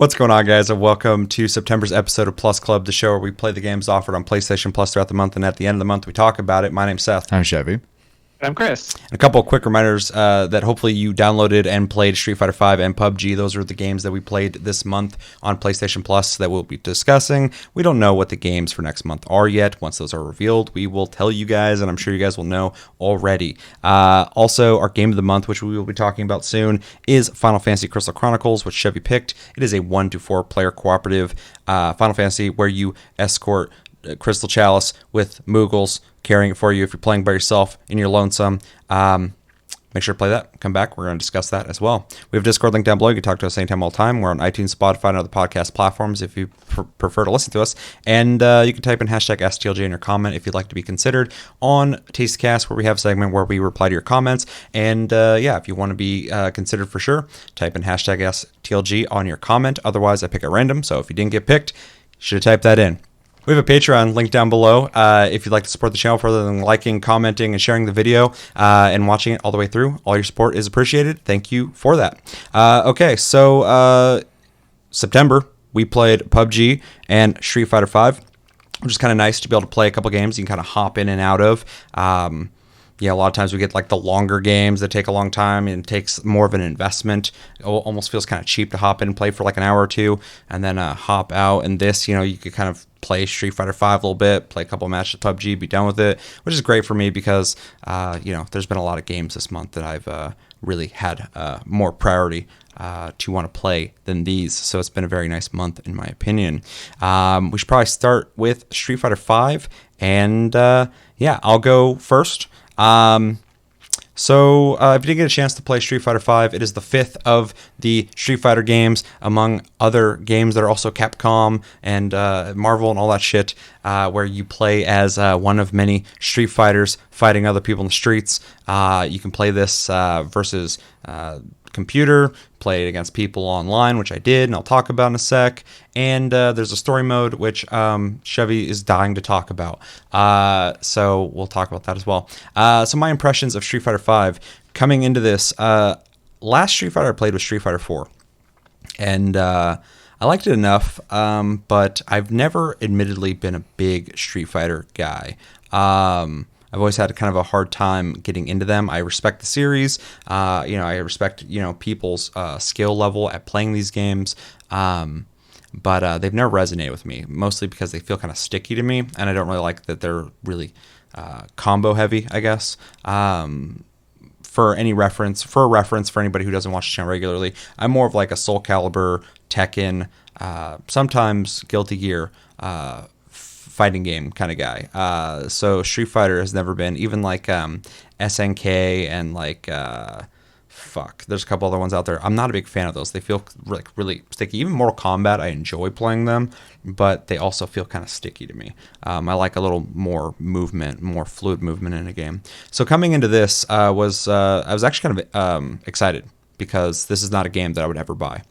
What's going on, guys, and welcome to September's episode of Plus Club, the show where we play the games offered on PlayStation Plus throughout the month, and at the end of the month, we talk about it. My name's Seth. I'm Chevy. I'm Chris. And a couple of quick reminders that hopefully you downloaded and played Street Fighter V and PUBG. Those are the games that we played this month on PlayStation Plus that we'll be discussing. We don't know what the games for next month are yet. Once those are revealed, we will tell you guys, and I'm sure you guys will know already. Also, our game of the month, which we will be talking about soon, is Final Fantasy Crystal Chronicles, which Chevy picked. It is a 1 to 4 player cooperative Final Fantasy where you escort Crystal Chalice with Moogles carrying it for you if you're playing by yourself and you're lonesome. Make sure to play that. Come back. We're going to discuss that as well. We have a Discord link down below. You can talk to us anytime, all the time. We're on iTunes, Spotify, and other podcast platforms if you prefer to listen to us. And you can type in hashtag STLJ in your comment if you'd like to be considered on TasteCast, where we have a segment where we reply to your comments. And if you want to be considered for sure, type in hashtag STLG on your comment. Otherwise, I pick at random. So if you didn't get picked, you should have typed that in. We have a Patreon link down below if you'd like to support the channel further than liking, commenting, and sharing the video and watching it all the way through. All your support is appreciated. Thank you for that. So September, we played PUBG and Street Fighter V, which is kind of nice to be able to play a couple games you can kind of hop in and out of. A lot of times we get like the longer games that take a long time and it takes more of an investment. It almost feels kind of cheap to hop in and play for like an hour or two and then hop out. And this, you could kind of play Street Fighter V a little bit, play a couple of matches of PUBG, be done with it, which is great for me because, there's been a lot of games this month that I've really had more priority to want to play than these. So it's been a very nice month in my opinion. We should probably start with Street Fighter V and I'll go first. So if you didn't get a chance to play Street Fighter V, it is the fifth of the Street Fighter games, among other games that are also Capcom and Marvel and all that shit, where you play as one of many Street Fighters fighting other people in the streets. You can play this versus computer, play it against people online, which I did, and I'll talk about in a sec. And there's a story mode, which Chevy is dying to talk about. So we'll talk about that as well. So my impressions of Street Fighter V coming into this, last Street Fighter I played was Street Fighter 4. And I liked it enough, but I've never admittedly been a big Street Fighter guy. I've always had kind of a hard time getting into them. I respect the series. I respect, people's skill level at playing these games. But they've never resonated with me, mostly because they feel kind of sticky to me, and I don't really like that they're really combo heavy, I guess. For a reference for anybody who doesn't watch the channel regularly, I'm more of like a Soul Calibur, Tekken, sometimes Guilty Gear, fighting game kind of guy. So Street Fighter has never been, even like SNK and like there's a couple other ones out there. I'm not a big fan of those. They feel like really sticky. Even Mortal Kombat, I enjoy playing them, but they also feel kind of sticky to me. I like a little more movement, more fluid movement in a game. So coming into this I was actually kind of excited because this is not a game that I would ever buy.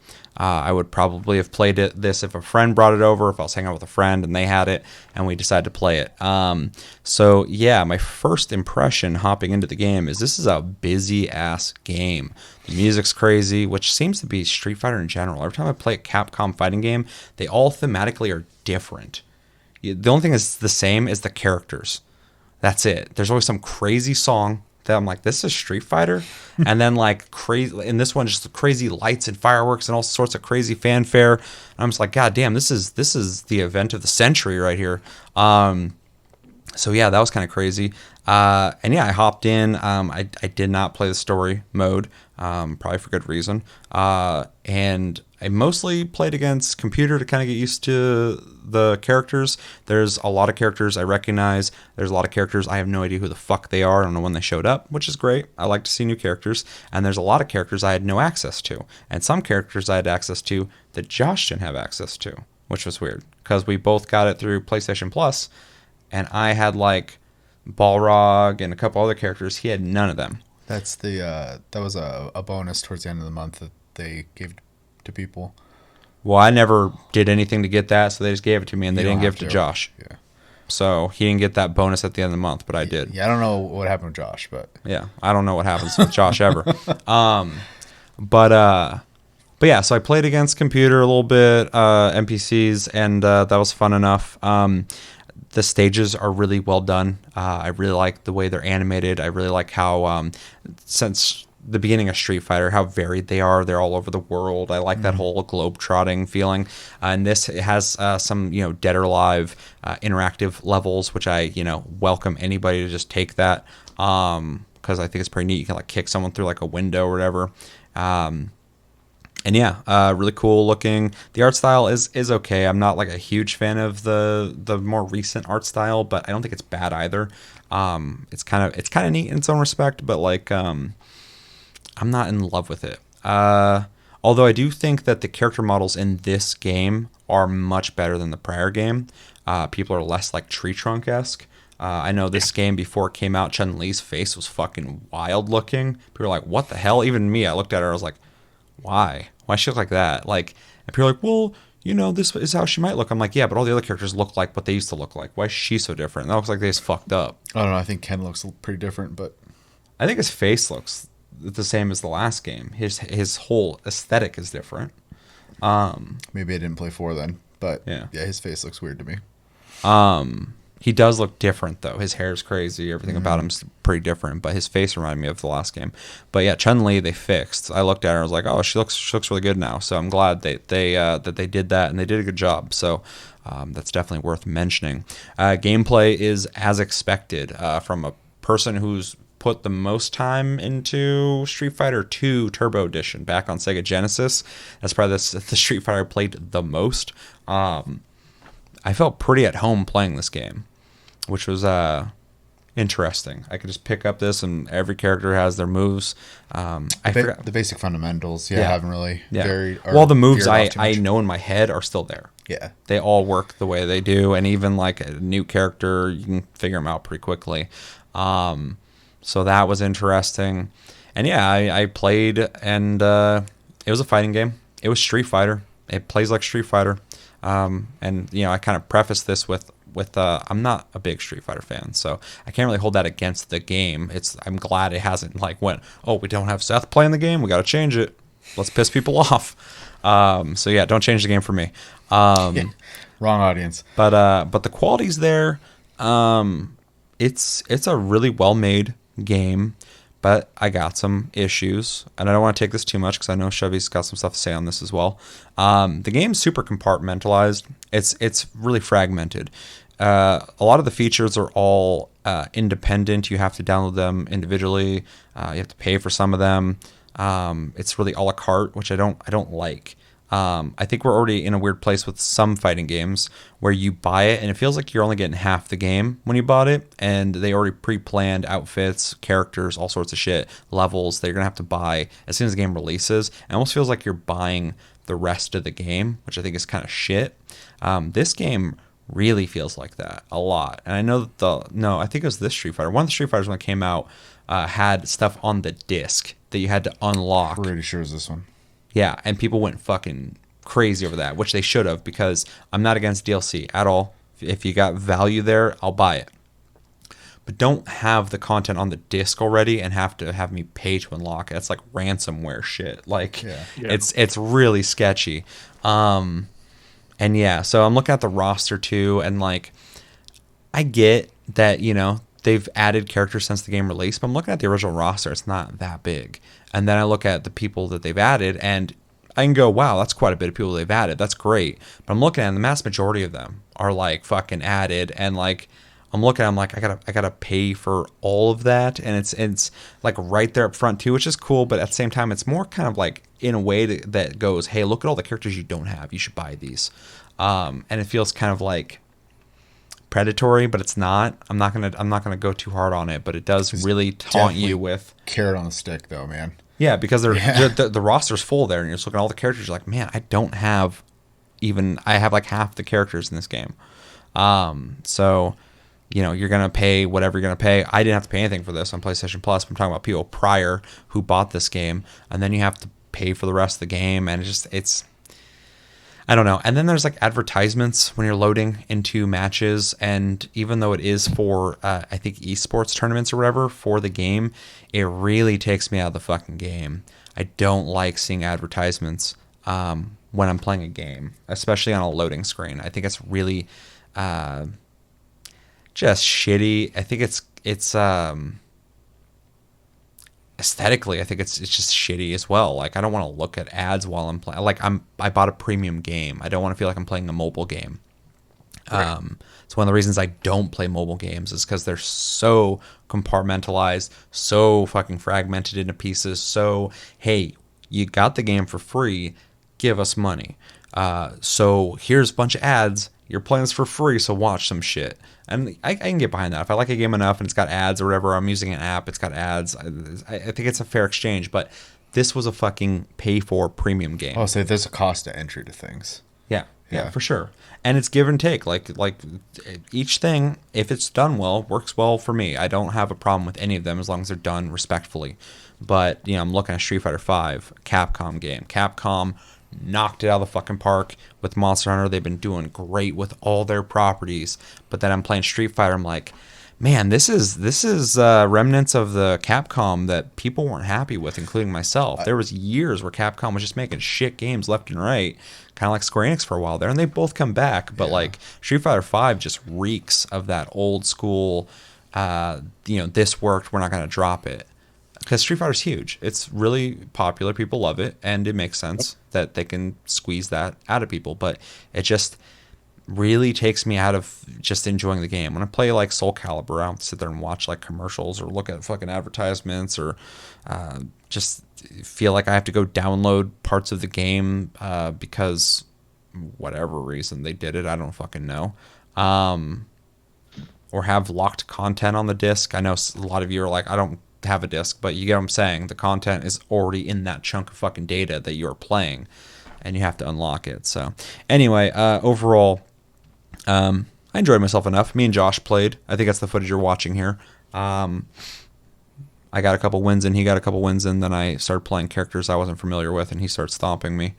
I would probably have played this if a friend brought it over, if I was hanging out with a friend and they had it and we decided to play it. My first impression hopping into the game is this is a busy-ass game. The music's crazy, which seems to be Street Fighter in general. Every time I play a Capcom fighting game, they all thematically are different. The only thing that's the same is the characters. That's it. There's always some crazy song that I'm like, this is Street Fighter? And then like crazy, in this one, just crazy lights and fireworks and all sorts of crazy fanfare. And I'm just like, God damn, this is the event of the century right here. That was kind of crazy. I hopped in. I did not play the story mode, probably for good reason. And I mostly played against computer to kind of get used to the characters. There's a lot of characters I recognize. There's a lot of characters I have no idea who the fuck they are. I don't know when they showed up, which is great. I like to see new characters. And there's a lot of characters I had no access to. And some characters I had access to that Josh didn't have access to, which was weird because we both got it through PlayStation Plus. And I had like Balrog and a couple other characters. He had none of them. That's that was a bonus towards the end of the month that they gave to people. Well, I never did anything to get that, so they just gave it to me, and they didn't give it to Josh. Yeah. So he didn't get that bonus at the end of the month, but I did. Yeah, I don't know what happened with Josh, but yeah, I don't know what happens with Josh ever. But yeah, so I played against computer a little bit, NPCs, and that was fun enough. The stages are really well done. I really like the way they're animated. I really like how, since the beginning of Street Fighter, how varied they are. They're all over the world. I like that whole globe-trotting feeling. And this, it has some, Dead or Alive interactive levels, which I, welcome anybody to just take that, because I think it's pretty neat. You can like kick someone through like a window or whatever. And yeah, really cool looking. The art style is okay. I'm not like a huge fan of the more recent art style, but I don't think it's bad either. It's kind of neat in its own respect, but like I'm not in love with it. Although I do think that the character models in this game are much better than the prior game. People are less like tree trunk-esque. I know this game, before it came out, Chun-Li's face was fucking wild looking. People were like, what the hell? Even me, I looked at her, I was like, why she look like that? Like, and people are like, well, this is how she might look. I'm like, yeah, but all the other characters look like what they used to look like. Why is she so different? That looks like they just fucked up. I don't know. I think Ken looks pretty different, but I think his face looks the same as the last game. His whole aesthetic is different. Maybe I didn't play 4 then, but yeah, his face looks weird to me. He does look different, though. His hair's crazy. Everything about him's pretty different, but his face reminded me of the last game. But yeah, Chun-Li, they fixed. I looked at her, I was like, oh, she looks really good now. So I'm glad that they did that, and they did a good job. So that's definitely worth mentioning. Gameplay is as expected from a person who's put the most time into Street Fighter 2 Turbo Edition back on Sega Genesis. That's probably the Street Fighter I played the most. I felt pretty at home playing this game, which was interesting. I could just pick up this, and every character has their moves. I forgot the basic fundamentals. Yeah, haven't really varied. Well, the moves I know in my head are still there. Yeah, they all work the way they do, and even like a new character, you can figure them out pretty quickly. So that was interesting, and yeah, I played, and it was a fighting game. It was Street Fighter. It plays like Street Fighter. And I kind of preface this with I'm not a big Street Fighter fan, so I can't really hold that against the game. I'm glad it hasn't like went, oh, we don't have Seth playing the game, we got to change it, let's piss people off. So yeah, don't change the game for me. Wrong audience. But the quality's there. It's a really well made game. But I got some issues, and I don't want to take this too much because I know Chevy's got some stuff to say on this as well. The game's super compartmentalized. It's really fragmented. A lot of the features are all independent. You have to download them individually. You have to pay for some of them. It's really a la carte, which I don't like. I think we're already in a weird place with some fighting games where you buy it and it feels like you're only getting half the game when you bought it, and they already pre-planned outfits, characters, all sorts of shit, levels that you're gonna have to buy as soon as the game releases. It almost feels like you're buying the rest of the game, which I think is kind of shit. This game really feels like that a lot, and I know that I think it was this Street Fighter. One of the Street Fighters when it came out had stuff on the disc that you had to unlock. Pretty sure it's this one. Yeah, and people went fucking crazy over that, which they should have, because I'm not against DLC at all. If you got value there, I'll buy it. But don't have the content on the disc already and have me pay to unlock it. That's like ransomware shit. Like, it's really sketchy. And yeah, so I'm looking at the roster too, and like, I get that, they've added characters since the game released, but I'm looking at the original roster. It's not that big. And then I look at the people that they've added, and I can go, wow, that's quite a bit of people they've added. That's great. But I'm looking at, and the mass majority of them are like fucking added, and like I'm looking, I'm like, I gotta pay for all of that, and it's like right there up front too, which is cool. But at the same time, it's more kind of like in a way that goes, hey, look at all the characters you don't have. You should buy these, and it feels kind of like predatory, but it's not. I'm not gonna go too hard on it, but it does really taunt you with carrot on the stick, though, man. Yeah, because the roster's full there, and you're just looking at all the characters. You're like, man, I have like half the characters in this game. So you're gonna pay whatever you're gonna pay. I didn't have to pay anything for this on PlayStation Plus. I'm talking about people prior who bought this game, and then you have to pay for the rest of the game, and it's I don't know. And then there's like advertisements when you're loading into matches. And even though it is for, I think, esports tournaments or whatever for the game, it really takes me out of the fucking game. I don't like seeing advertisements when I'm playing a game, especially on a loading screen. I think it's really just shitty. I think it's aesthetically, I think it's just shitty as well. Like, I don't want to look at ads while I'm playing. Like, I bought a premium game. I don't want to feel like I'm playing a mobile game. Right. It's one of the reasons I don't play mobile games is because they're so compartmentalized, so fucking fragmented into pieces. So, hey, you got the game for free, give us money. So here's a bunch of ads. You're playing this for free, so watch some shit. And I can get behind that. If I like a game enough and it's got ads or whatever, I'm using an app, it's got ads. I think it's a fair exchange. But this was a fucking pay for premium game. I'll say there's a cost to entry to things. Yeah, for sure. And it's give and take. Like each thing, if it's done well, works well for me. I don't have a problem with any of them as long as they're done respectfully. But I'm looking at Street Fighter V, Capcom game. Capcom knocked it out of the fucking park with Monster Hunter. They've been doing great with all their properties. But then I'm playing Street Fighter. I'm like, man, this is remnants of the Capcom that people weren't happy with, including myself. There was years where Capcom was just making shit games left and right, kind of like Square Enix for a while there, and they both come back. But like Street Fighter V just reeks of that old school. This worked. We're not going to drop it. Because Street Fighter's huge. It's really popular. People love it, and it makes sense that they can squeeze that out of people. But it just really takes me out of just enjoying the game. When I play like Soul Calibur, I don't sit there and watch like commercials or look at fucking advertisements or just feel like I have to go download parts of the game because whatever reason they did it. I don't fucking know. Or have locked content on the disc. I know a lot of you are like, I don't have a disc, but you get what I'm saying. The content is already in that chunk of fucking data that you're playing, and you have to unlock it. So anyway, overall, I enjoyed myself enough. Me and Josh played. I think that's the footage you're watching here. I got a couple wins in, he got a couple wins in, then I started playing characters I wasn't familiar with, and he started stomping me.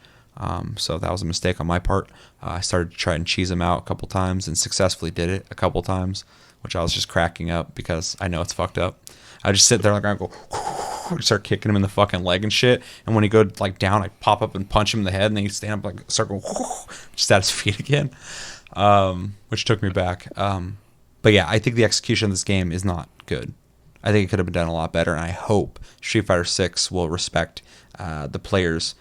So that was a mistake on my part. I started to try and cheese him out a couple times and successfully did it a couple times, which I was just cracking up because I know it's fucked up. I just sit there like I go, start kicking him in the fucking leg and shit. And when he go like down, I pop up and punch him in the head, and then he stand up like start going, just at his feet again, which took me back. But yeah, I think the execution of this game is not good. I think it could have been done a lot better, and I hope Street Fighter 6 will respect the players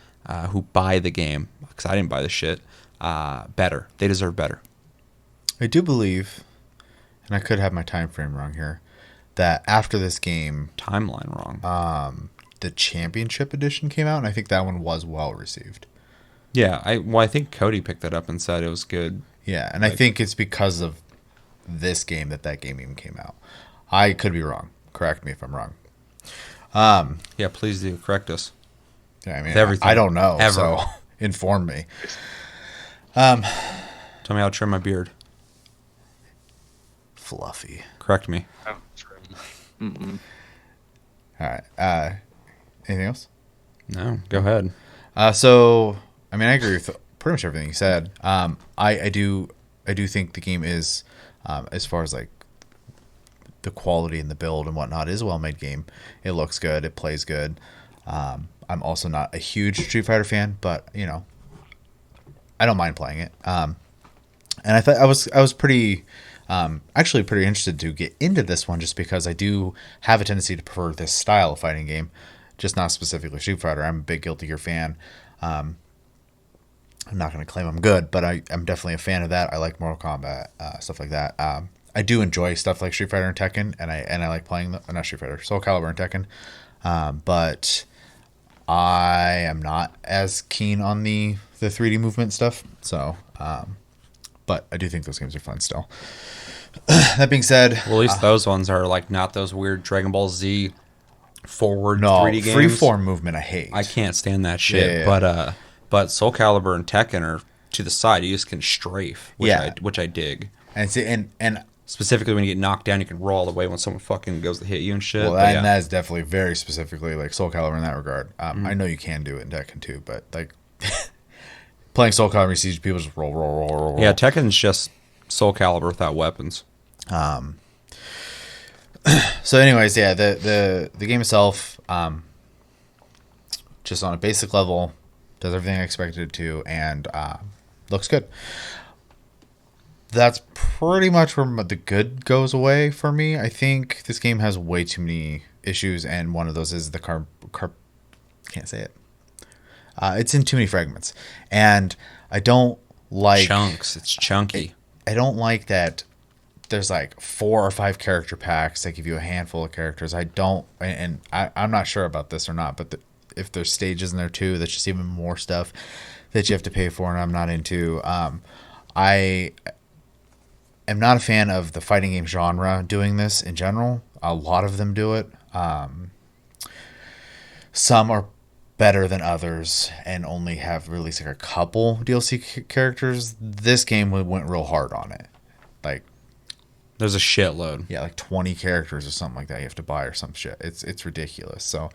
who buy the game, because I didn't buy the shit, better. They deserve better. I do believe, and I could have my time frame wrong here, that after this game, Timeline wrong. The Championship Edition came out, and I think that one was well received. Yeah, I think Cody picked that up and said it was good. Yeah, and I think it's because of this game that game even came out. I could be wrong. Correct me if I'm wrong. Yeah, please do correct us. Yeah, I mean, everything, I don't know, ever. so inform me. Tell me how to trim my beard. Fluffy. Correct me. All right. Anything else? No, go ahead. So, I mean, I agree with pretty much everything you said. I do think the game is, as far as like the quality and the build and whatnot, is a well-made game. It looks good. It plays good. I'm also not a huge Street Fighter fan, but I don't mind playing it. And I thought I was pretty. Actually pretty interested to get into this one just because I do have a tendency to prefer this style of fighting game, just not specifically Street Fighter. I'm a big Guilty Gear fan. I'm not going to claim I'm good, but I'm definitely a fan of that. I like Mortal Kombat, stuff like that. I do enjoy stuff like Street Fighter and Tekken, and I like playing not Street Fighter, Soul Calibur and Tekken. But I am not as keen on the 3D movement stuff. So, but I do think those games are fun still. That being said, well, at least those ones are like not those weird Dragon Ball Z forward 3D games. Freeform movement I hate. I can't stand that shit. Yeah. But Soul Calibur and Tekken are to the side. You just can strafe, which I dig. And specifically when you get knocked down, you can roll all the way when someone fucking goes to hit you and shit. Well, that is definitely very specifically like Soul Calibur in that regard. I know you can do it in Tekken too, but like playing Soul Calibur, you see people just roll. Yeah, Tekken's just Soul Calibur without weapons. So anyways, yeah, the game itself, just on a basic level, does everything I expected it to, and looks good. That's pretty much where the good goes away for me. I think this game has way too many issues, and one of those is the can't say it. It's in too many fragments, and I don't like chunks. It's chunky. I don't like that. There's like 4 or 5 character packs that give you a handful of characters. I don't, and I'm not sure about this or not, but if there's stages in there too, that's just even more stuff that you have to pay for, and I'm not into. I am not a fan of the fighting game genre doing this in general. A lot of them do it. Some are better than others and only have released like a couple DLC characters. This game went real hard on it. Like, there's a shitload. Yeah, like 20 characters or something like that you have to buy or some shit. It's ridiculous. So,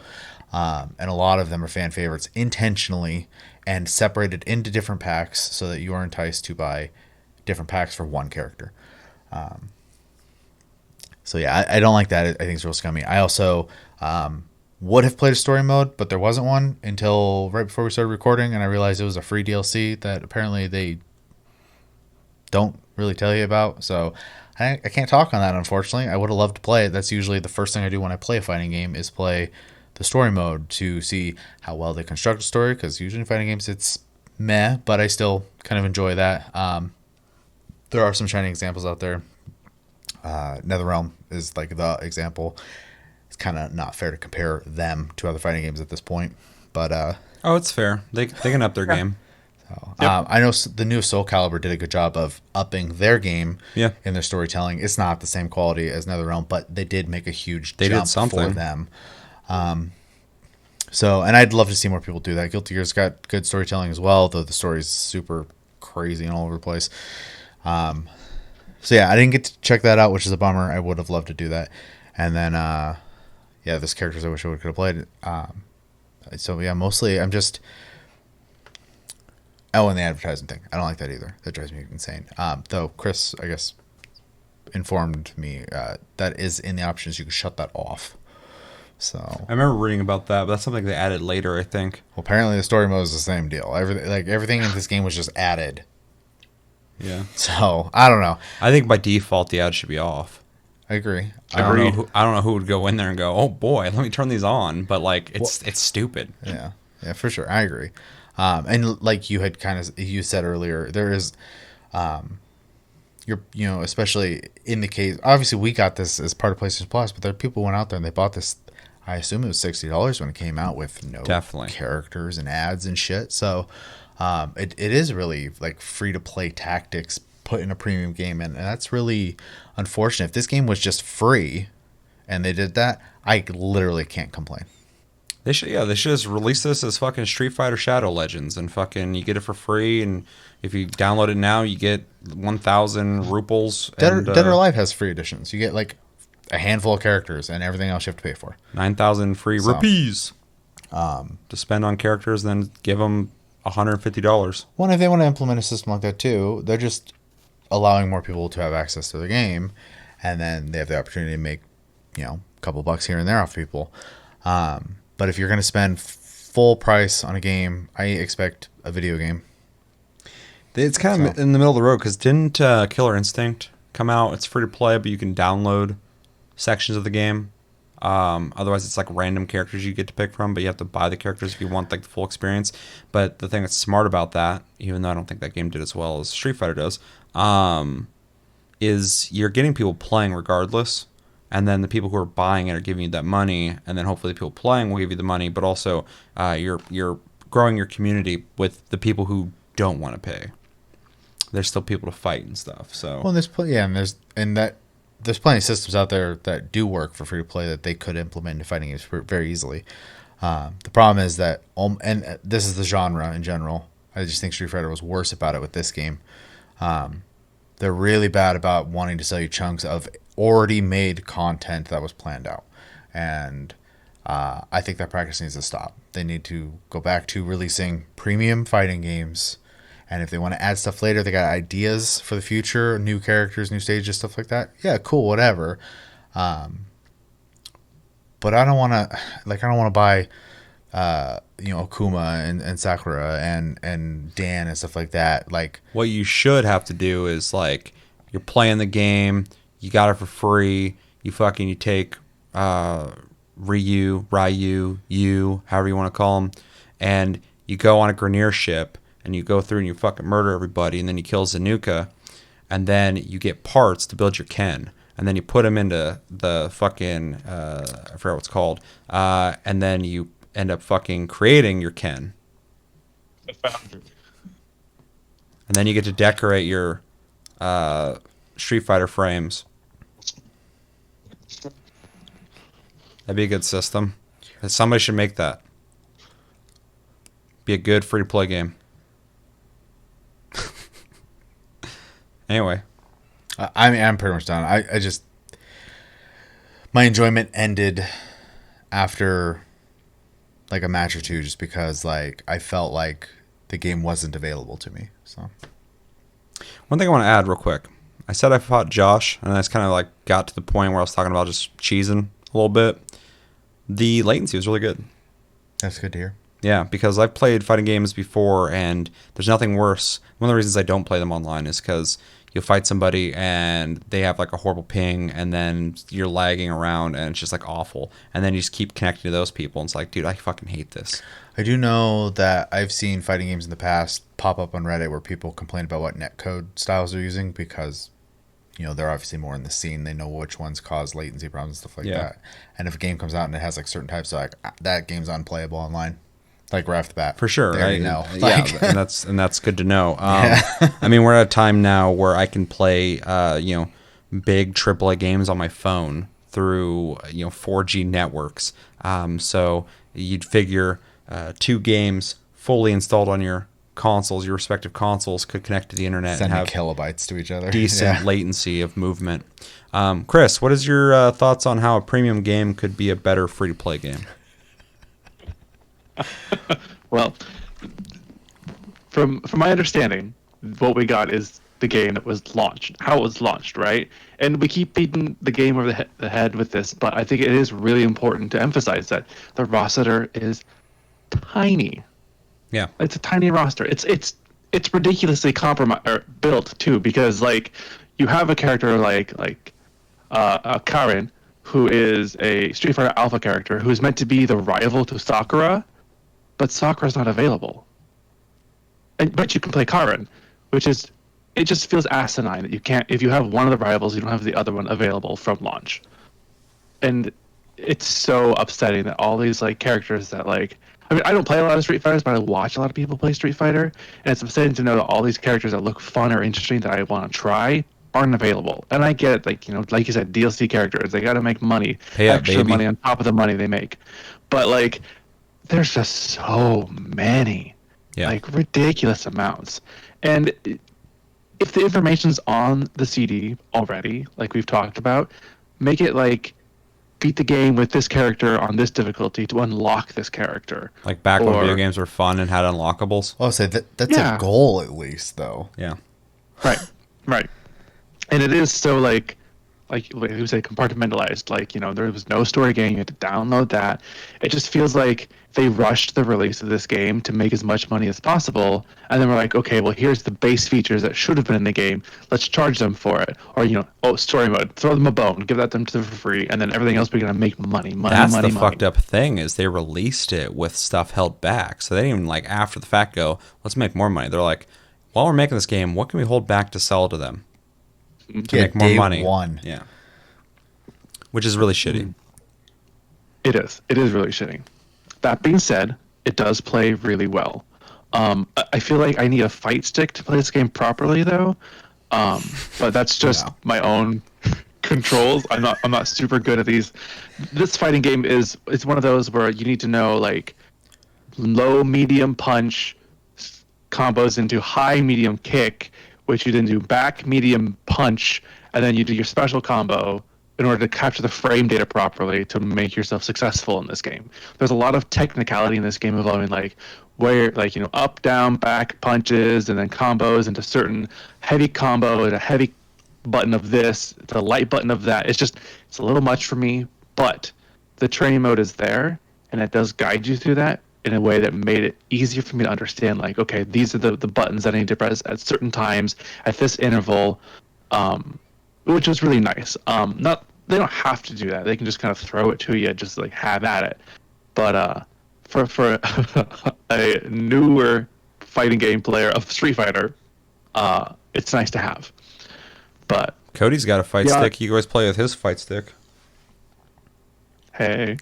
and a lot of them are fan favorites intentionally and separated into different packs so that you are enticed to buy different packs for one character. So yeah, I don't like that. I think it's real scummy. I also would have played a story mode, but there wasn't one until right before we started recording, and I realized it was a free DLC that apparently they don't really tell you about. So I can't talk on that, unfortunately. I would have loved to play it. That's usually the first thing I do when I play a fighting game is play the story mode to see how well they construct a story, because usually in fighting games it's meh, but I still kind of enjoy that. There are some shining examples out there. NetherRealm is like the example. It's kind of not fair to compare them to other fighting games at this point, but oh, it's fair. They can up their game. So, I know the new Soul Calibur did a good job of upping their game in their storytelling. It's not the same quality as NetherRealm, but they did make a huge jump for them. So, and I'd love to see more people do that. Guilty Gear's got good storytelling as well, though the story's super crazy and all over the place. So yeah, I didn't get to check that out, which is a bummer. I would have loved to do that. And then, yeah, there's characters I wish I could have played. So yeah, mostly I'm just... Oh, and the advertising thing. I don't like that either. That drives me insane. Though Chris, I guess, informed me that is in the options. You can shut that off. So I remember reading about that, but that's something they added later, I think. Well, apparently the story mode is the same deal. Everything in this game was just added. Yeah. So I don't know. I think by default the ad should be off. I agree. I don't know who would go in there and go, "Oh boy, let me turn these on." But like, it's stupid. Yeah, for sure. I agree. And like you had you said earlier, there is, especially in the case. Obviously, we got this as part of PlayStation Plus, but there are people who went out there and they bought this. I assume it was $60 when it came out with no characters and ads and shit. So, it is really like free to play tactics put in a premium game, and that's really unfortunate. If this game was just free, and they did that, I literally can't complain. They should just release this as fucking Street Fighter Shadow Legends, and fucking you get it for free, and if you download it now, you get 1,000 rupees. Dead or Alive has free editions. You get like a handful of characters, and everything else you have to pay for. 9,000 free rupees to spend on characters, then give them $150. Well, if they want to implement a system like that too, they're just allowing more people to have access to the game, and then they have the opportunity to make, a couple bucks here and there off people. But if you're going to spend full price on a game, I expect a video game. It's kind of in the middle of the road, because didn't Killer Instinct come out? It's free to play, but you can download sections of the game. Otherwise, it's like random characters you get to pick from, but you have to buy the characters if you want like the full experience. But the thing that's smart about that, even though I don't think that game did as well as Street Fighter does, is you're getting people playing regardless. And then the people who are buying it are giving you that money, and then hopefully the people playing will give you the money. But also, you're growing your community with the people who don't want to pay. There's still people to fight and stuff. So there's plenty of systems out there that do work for free to play that they could implement into fighting games very easily. The problem is that, and this is the genre in general. I just think Street Fighter was worse about it with this game. They're really bad about wanting to sell you chunks of already made content that was planned out. And I think that practice needs to stop. They need to go back to releasing premium fighting games. And if they want to add stuff later, they got ideas for the future, new characters, new stages, stuff like that. Yeah, cool, whatever. But I don't want to buy Akuma and Sakura and Dan and stuff like that. Like, What you should have to do is like you're playing the game, you got it for free, you take Ryu, you, however you want to call them, and you go on a Grenier ship and you go through and you fucking murder everybody, and then you kill Zanuka, and then you get parts to build your Ken, and then you put them into the fucking I forgot what it's called, and then you end up fucking creating your Ken, and then you get to decorate your Street Fighter frames. That'd be a good system. Somebody should make that. Be a good free-to-play game. Anyway. I mean, I'm pretty much done. I just... My enjoyment ended after, like, a match or two just because, like, I felt like the game wasn't available to me, so... One thing I want to add real quick. I said I fought Josh, and that's kind of, like, got to the point where I was talking about just cheesing a little bit. The latency was really good. That's good to hear. Yeah, because I've played fighting games before, and there's nothing worse. One of the reasons I don't play them online is because you'll fight somebody, and they have, like, a horrible ping, and then you're lagging around, and it's just, like, awful. And then you just keep connecting to those people, and it's like, dude, I fucking hate this. I do know that I've seen fighting games in the past pop up on Reddit where people complain about what netcode styles they're using because... they're obviously more in the scene. They know which ones cause latency problems and stuff like that. And if a game comes out and it has like certain types, of like that game's unplayable online, like right off the bat. For sure, they already know. Yeah, and that's good to know. I mean, we're at a time now where I can play, big AAA games on my phone through 4G networks. So you'd figure 2 games fully installed on your consoles, your respective consoles, could connect to the internet Sending and have kilobytes to each other. Decent latency of movement. Chris, what is your thoughts on how a premium game could be a better free-to-play game? Well, from my understanding, what we got is the game that was launched, how it was launched, right? And we keep beating the game over the head with this, but I think it is really important to emphasize that the roster is tiny. Yeah, it's a tiny roster. It's ridiculously built too, because like you have a character like Karen, who is a Street Fighter Alpha character who is meant to be the rival to Sakura, but Sakura's not available. But you can play Karen, it just feels asinine that you can't, if you have one of the rivals, you don't have the other one available from launch. And it's so upsetting that all these like characters that like, I mean, I don't play a lot of Street Fighters, but I watch a lot of people play Street Fighter, and it's upsetting to know that all these characters that look fun or interesting that I want to try aren't available. And I get it, like you said, DLC characters, they got to make money, extra money on top of the money they make. But like, there's just so many, like ridiculous amounts. And if the information's on the CD already, like we've talked about, make it like, beat the game with this character on this difficulty to unlock this character. Like back when video games were fun and had unlockables. I'll say that's a goal at least, though. Yeah. Right. And it is so like you say, compartmentalized. Like, there was no story game. You had to download that. It just feels like they rushed the release of this game to make as much money as possible. And then we're like, okay, well, here's the base features that should have been in the game. Let's charge them for it. Or, story mode. Throw them a bone. Give that them to them for free. And then everything else, we're going to make money. That's the fucked up thing, is they released it with stuff held back. So they didn't even, like, after the fact go, let's make more money. They're like, while we're making this game, what can we hold back to sell to them? To make more money. Yeah. Which is really shitty. It is. It is really shitty. That being said, it does play really well. I feel like I need a fight stick to play this game properly, though. But that's just my own controls. I'm not super good at these. This fighting game it's one of those where you need to know like low medium punch combos into high medium kick, which you then do back medium punch, and then you do your special combo in order to capture the frame data properly to make yourself successful in this game. There's a lot of technicality in this game involving like where like up, down, back punches, and then combos into certain heavy combo and a heavy button of this, the light button of that. It's a little much for me, but the training mode is there, and it does guide you through that in a way that made it easier for me to understand. Like, okay, these are the buttons that I need to press at certain times at this interval, which is really nice. Not they don't have to do that; they can just kind of throw it to you, just like have at it. But for a newer fighting game player of Street Fighter, it's nice to have. But Cody's got a fight Yeah. stick. You always play with his fight stick. hey,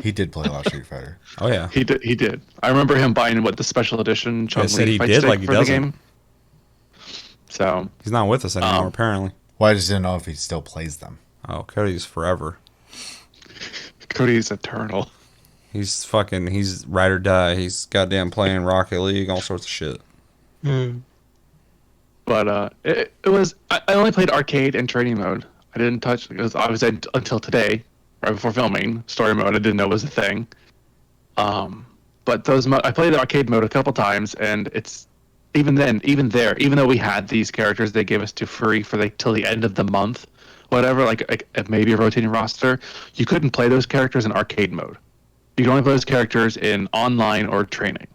He did play a lot of Street Fighter. Oh yeah. he did. I remember him buying the special edition Chun said Li he fight did, stick like he for the doesn't. game. So He's not with us anymore, apparently. Well, I just didn't know if he still plays them. Oh, Cody's forever. Cody's eternal. He's ride or die. He's goddamn playing Rocket League, all sorts of shit. But it was I only played arcade and training mode. I didn't touch because obviously until today, right before filming, story mode I didn't know was a thing. But I played the arcade mode a couple times, and it's even though we had these characters they gave us to free for like till the end of the month, whatever, like maybe a rotating roster, you couldn't play those characters in arcade mode. You could only play those characters in online or training,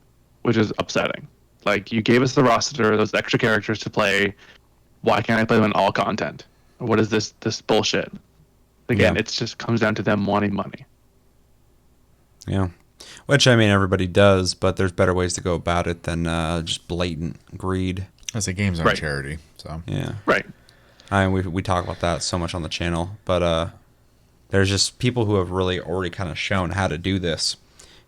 which is upsetting. Like, you gave us the roster, those extra characters to play. Why can't I play them in all content? What is this bullshit? Again, Yeah. it just comes down to them wanting money. Yeah. Which, I mean, everybody does, but there's better ways to go about it than just blatant greed. As a games aren't Right. charity, so Yeah. Right. I mean, we talk about that so much on the channel, but there's just people who have really already kind of shown how to do this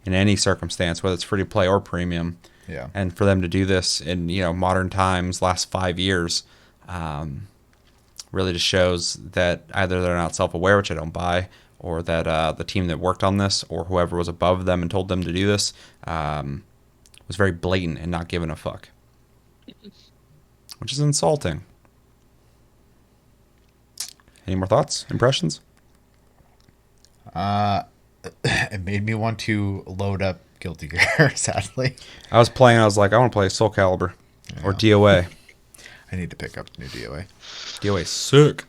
in any circumstance, whether it's free to play or premium. yeah. And for them to do this in modern times, last 5 years, really just shows that either they're not self-aware, which I don't buy, or that the team that worked on this or whoever was above them and told them to do this was very blatant and not giving a fuck, which is insulting. Any more thoughts, impressions? It made me want to load up Guilty Gear, sadly. I was playing. I was like, I want to play Soul Calibur or DOA. I need to pick up new DOA. DOA sick.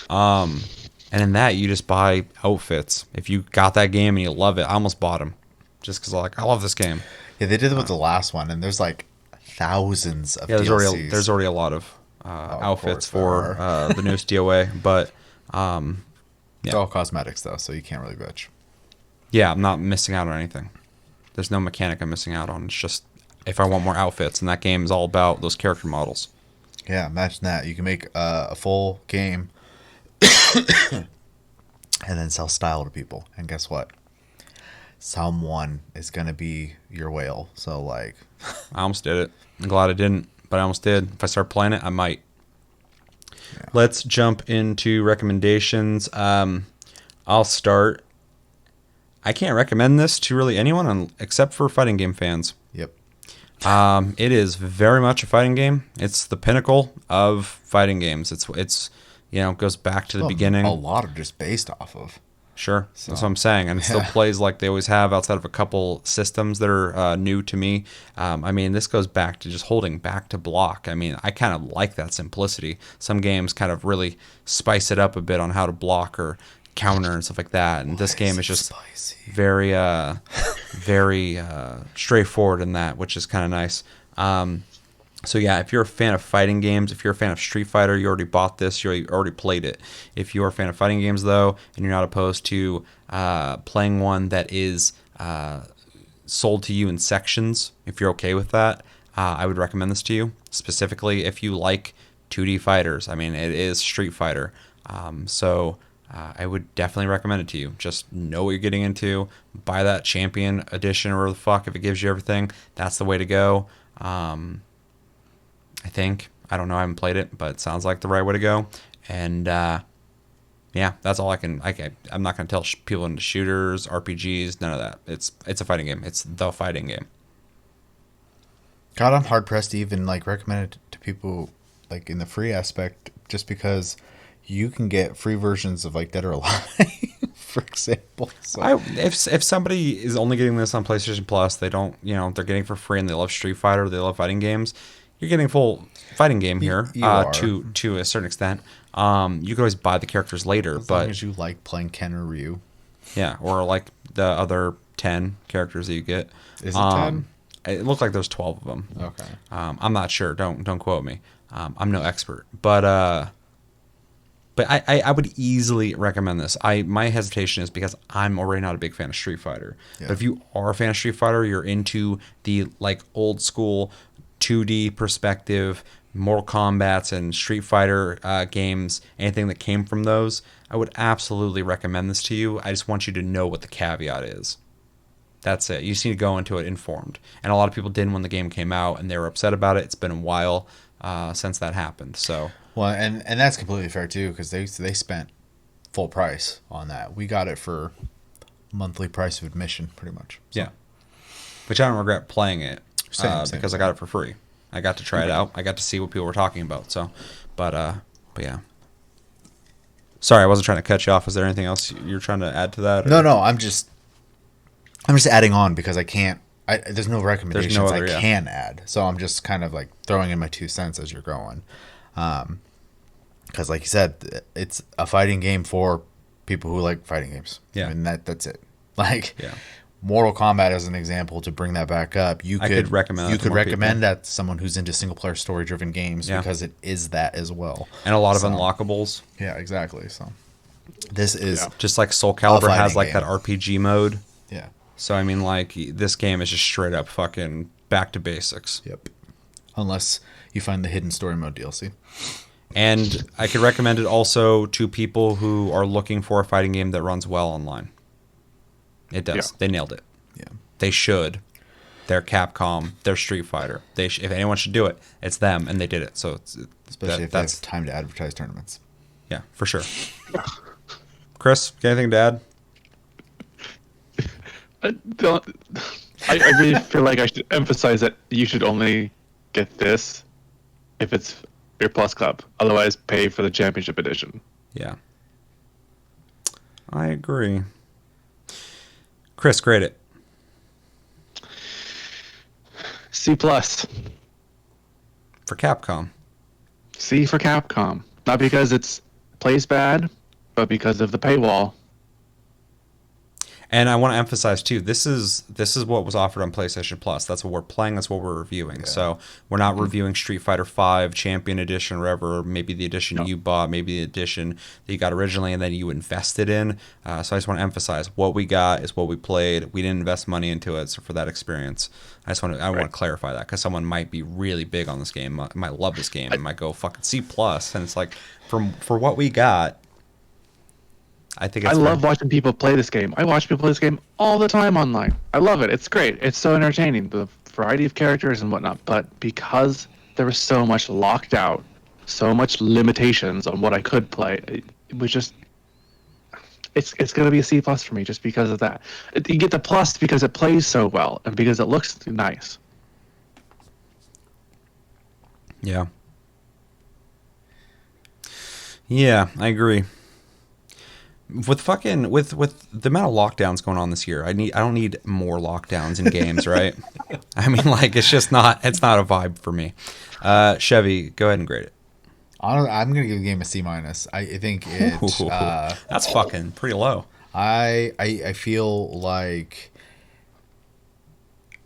And in that, you just buy outfits. If you got that game and you love it, I almost bought them just because I love this game. Yeah, they did it with the last one, and there's like thousands of Yeah, DLCs. there's already a lot of outfits course for the newest DOA, but It's all cosmetics though, so you can't really bitch. yeah, I'm not missing out on anything. There's no mechanic I'm missing out on. It's just if I want more outfits, and that game is all about those character models. Yeah, imagine that. You can make a full game and then sell style to people. And guess what? Someone is going to be your whale. So, like... I almost did it. I'm glad I didn't, but I almost did. If I start playing it, I might. Yeah. Let's jump into recommendations. I'll start. I can't recommend this to really anyone except for fighting game fans. Yep. It is very much a fighting game. It's the pinnacle of fighting games. It's goes back to the beginning. A lot of just based off of. Sure, that's what I'm saying, and it still plays like they always have outside of a couple systems that are new to me. I mean, this goes back to just holding back to block. I mean, I kind of like that simplicity. Some games kind of really spice it up a bit on how to block or counter and stuff like that, and this game is just spicy? very straightforward in that, which is kind of nice. So yeah, if you're a fan of fighting games, if you're a fan of Street Fighter, you already bought this, you already played it. If you're a fan of fighting games, though, and you're not opposed to playing one that is sold to you in sections, if you're okay with that, I would recommend this to you. Specifically, if you like 2D fighters. I mean, it is Street Fighter. So I would definitely recommend it to you. Just know what you're getting into. Buy that Champion Edition or the fuck if it gives you everything. That's the way to go. I think. I don't know. I haven't played it, but it sounds like the right way to go. And yeah, that's all I can. I'm not going to tell people into shooters, RPGs, none of that. It's a fighting game. It's the fighting game. God, I'm hard pressed to even recommend it to people in the free aspect, just because you can get free versions of Dead or Alive, for example. So. If somebody is only getting this on PlayStation Plus, they don't, they're getting it for free and they love Street Fighter, they love fighting games. You're getting full fighting game here you are. to a certain extent. You could always buy the characters later, As but long as you like playing Ken or Ryu. yeah, or like the other 10 characters that you get. Is it 10? It looked like there's 12 of them. Okay. I'm not sure. Don't quote me. I'm no expert, but I would easily recommend this. My hesitation is because I'm already not a big fan of Street Fighter. Yeah. But if you are a fan of Street Fighter, you're into the like old school 2D perspective, Mortal Kombat's and Street Fighter games, anything that came from those, I would absolutely recommend this to you. I just want you to know what the caveat is. That's it. You just need to go into it informed. And a lot of people didn't when the game came out, and they were upset about it. It's been a while since that happened. So, well, and that's completely fair too, because they spent full price on that. We got it for monthly price of admission, pretty much. So. Yeah. Which I don't regret playing it Same. because I got it for free. I got to try it out. I got to see what people were talking about. So, but yeah. Sorry, I wasn't trying to cut you off. Is there anything else you're trying to add to that? Or? No. I'm just adding on because I can't. There's no recommendations I can add, so I'm just kind of like throwing in my 2 cents as you're going. Because, like you said, it's a fighting game for people who like fighting games. Yeah, I mean that's it. Like, yeah. Mortal Kombat as an example, to bring that back up, I could recommend that to someone who's into single player story driven games, because it is that as well, and a lot of unlockables. Yeah, exactly. So this is just like Soul Calibur has like game. that RPG mode. Yeah. So I mean, like, this game is just straight up fucking back to basics. Yep. Unless you find the hidden story mode DLC. And I could recommend it also to people who are looking for a fighting game that runs well online. It does. Yeah. They nailed it. Yeah. They should. They're Capcom. They're Street Fighter. If anyone should do it, it's them, and they did it. So especially if they have time to advertise tournaments. Yeah, for sure. Chris, got anything to add? I really feel like I should emphasize that you should only get this if it's your Plus Club. Otherwise, pay for the Championship Edition. Yeah. I agree. Chris, grade it. C+. For Capcom. C for Capcom. Not because it plays bad, but because of the paywall. And I want to emphasize too, this is what was offered on PlayStation Plus. That's what we're playing. That's what we're reviewing. Yeah. So we're not reviewing Street Fighter V Champion Edition, or whatever. Maybe the edition you bought, maybe the edition that you got originally, and then you invested in. So I just want to emphasize what we got is what we played. We didn't invest money into it, so for that experience, I want to clarify that, because someone might be really big on this game, might love this game, and might go fucking C+, and it's like for what we got. I think it's love watching people play this game. I watch people play this game all the time online. I love it. It's great. It's so entertaining, the variety of characters and whatnot. But because there was so much locked out, so much limitations on what I could play, it was just... It's going to be a C+ for me just because of that. You get the plus because it plays so well and because it looks nice. Yeah. Yeah, I agree. With the amount of lockdowns going on this year, I don't need more lockdowns in games, right? I mean, like, it's not a vibe for me. Chevy, go ahead and grade it. I'm gonna give the game a C-. I think it. That's fucking pretty low. I feel like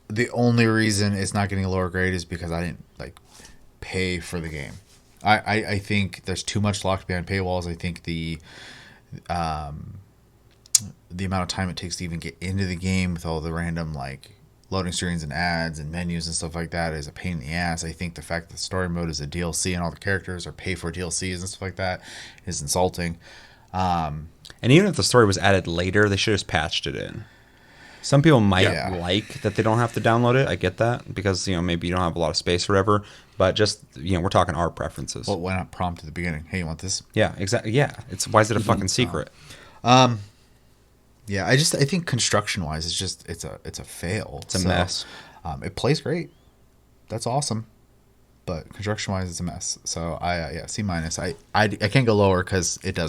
the only reason it's not getting a lower grade is because I didn't pay for the game. I think there's too much locked behind paywalls. I think the amount of time it takes to even get into the game with all the random loading screens and ads and menus and stuff like that is a pain in the ass. I think the fact that the story mode is a DLC and all the characters are pay for DLCs and stuff like that is insulting. And even if the story was added later, they should have just patched it in. Some people might like that they don't have to download it. I get that, because maybe you don't have a lot of space or whatever. But just we're talking our preferences. Well, why not prompt at the beginning? Hey, you want this? Yeah, exactly. Yeah, why is it a fucking secret? Yeah, I think construction wise, it's a fail. It's a mess. It plays great. That's awesome. But construction wise, it's a mess. So C-. I can't go lower because it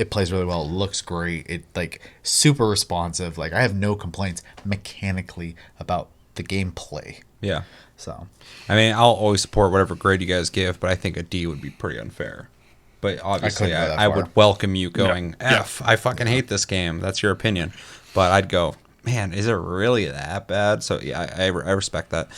plays really well. It looks great. It super responsive. I have no complaints mechanically about the gameplay. Yeah. So I mean, I'll always support whatever grade you guys give, but I think a D would be pretty unfair. But obviously, couldn't go that I far. would welcome you going, Yeah. F, I fucking hate this game. That's your opinion. But I'd go, man, is it really that bad? So, yeah, I respect that.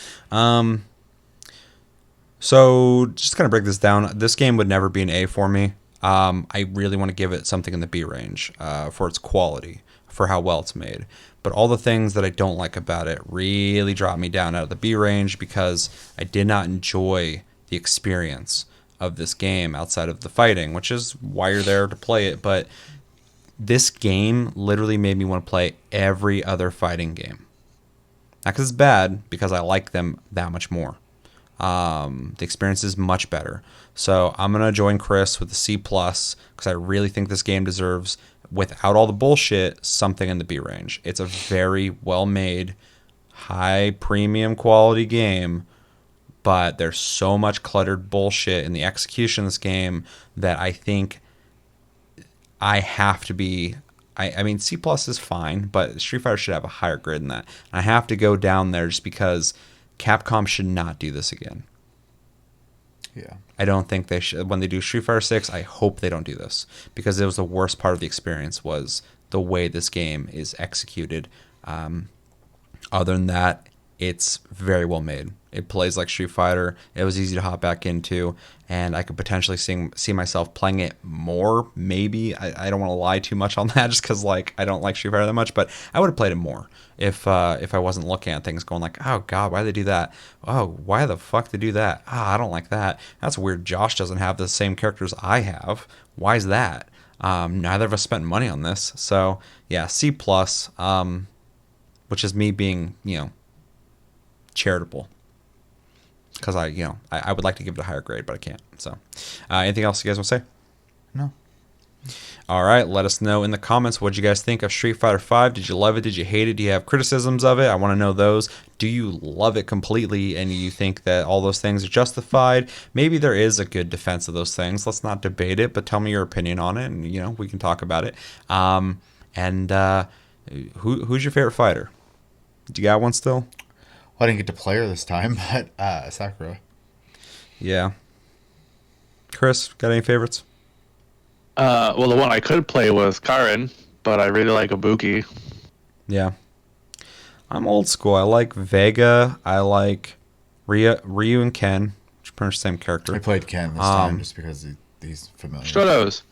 So, just kind of break this down. This game would never be an A for me. I really want to give it something in the B range for its quality, for how well it's made. But all the things that I don't like about it really drop me down out of the B range because I did not enjoy the experience of this game outside of the fighting, which is why you're there to play it. But this game literally made me want to play every other fighting game. Not because it's bad, because I like them that much more. The experience is much better. So I'm going to join Chris with the C+, because I really think this game deserves, without all the bullshit, something in the B range. It's a very well-made, high premium quality game, but there's so much cluttered bullshit in the execution of this game that I think I have to be... I mean, C+ is fine, but Street Fighter should have a higher grade than that. I have to go down there just because Capcom should not do this again. yeah, I don't think they should. When they do Street Fighter 6, I hope they don't do this, because it was the worst part of the experience was the way this game is executed. Other than that, it's very well made. It plays like Street Fighter. It was easy to hop back into, and I could potentially see myself playing it more. Maybe I don't want to lie too much on that, just because like I don't like Street Fighter that much. But I would have played it more if I wasn't looking at things going like, oh god, why did they do that? Oh, why the fuck did they do that? I don't like that. That's weird. Josh doesn't have the same characters I have. Why is that? Neither of us spent money on this, so yeah, C+. Which is me being charitable. Because I would like to give it a higher grade, but I can't. So, anything else you guys want to say? no. All right, let us know in the comments what you guys think of Street Fighter V. Did you love it? Did you hate it? Do you have criticisms of it? I want to know those. Do you love it completely and you think that all those things are justified? Maybe there is a good defense of those things. Let's not debate it, but tell me your opinion on it, and we can talk about it. Who's your favorite fighter? Do you got one still? Well, I didn't get to play her this time, but Sakura. Yeah. Chris, got any favorites? Well, the one I could play was Karen, but I really like Ibuki. Yeah. I'm old school. I like Vega. I like Ryu and Ken, which are pretty much the same character. I played Ken this time just because he's familiar. Stratos.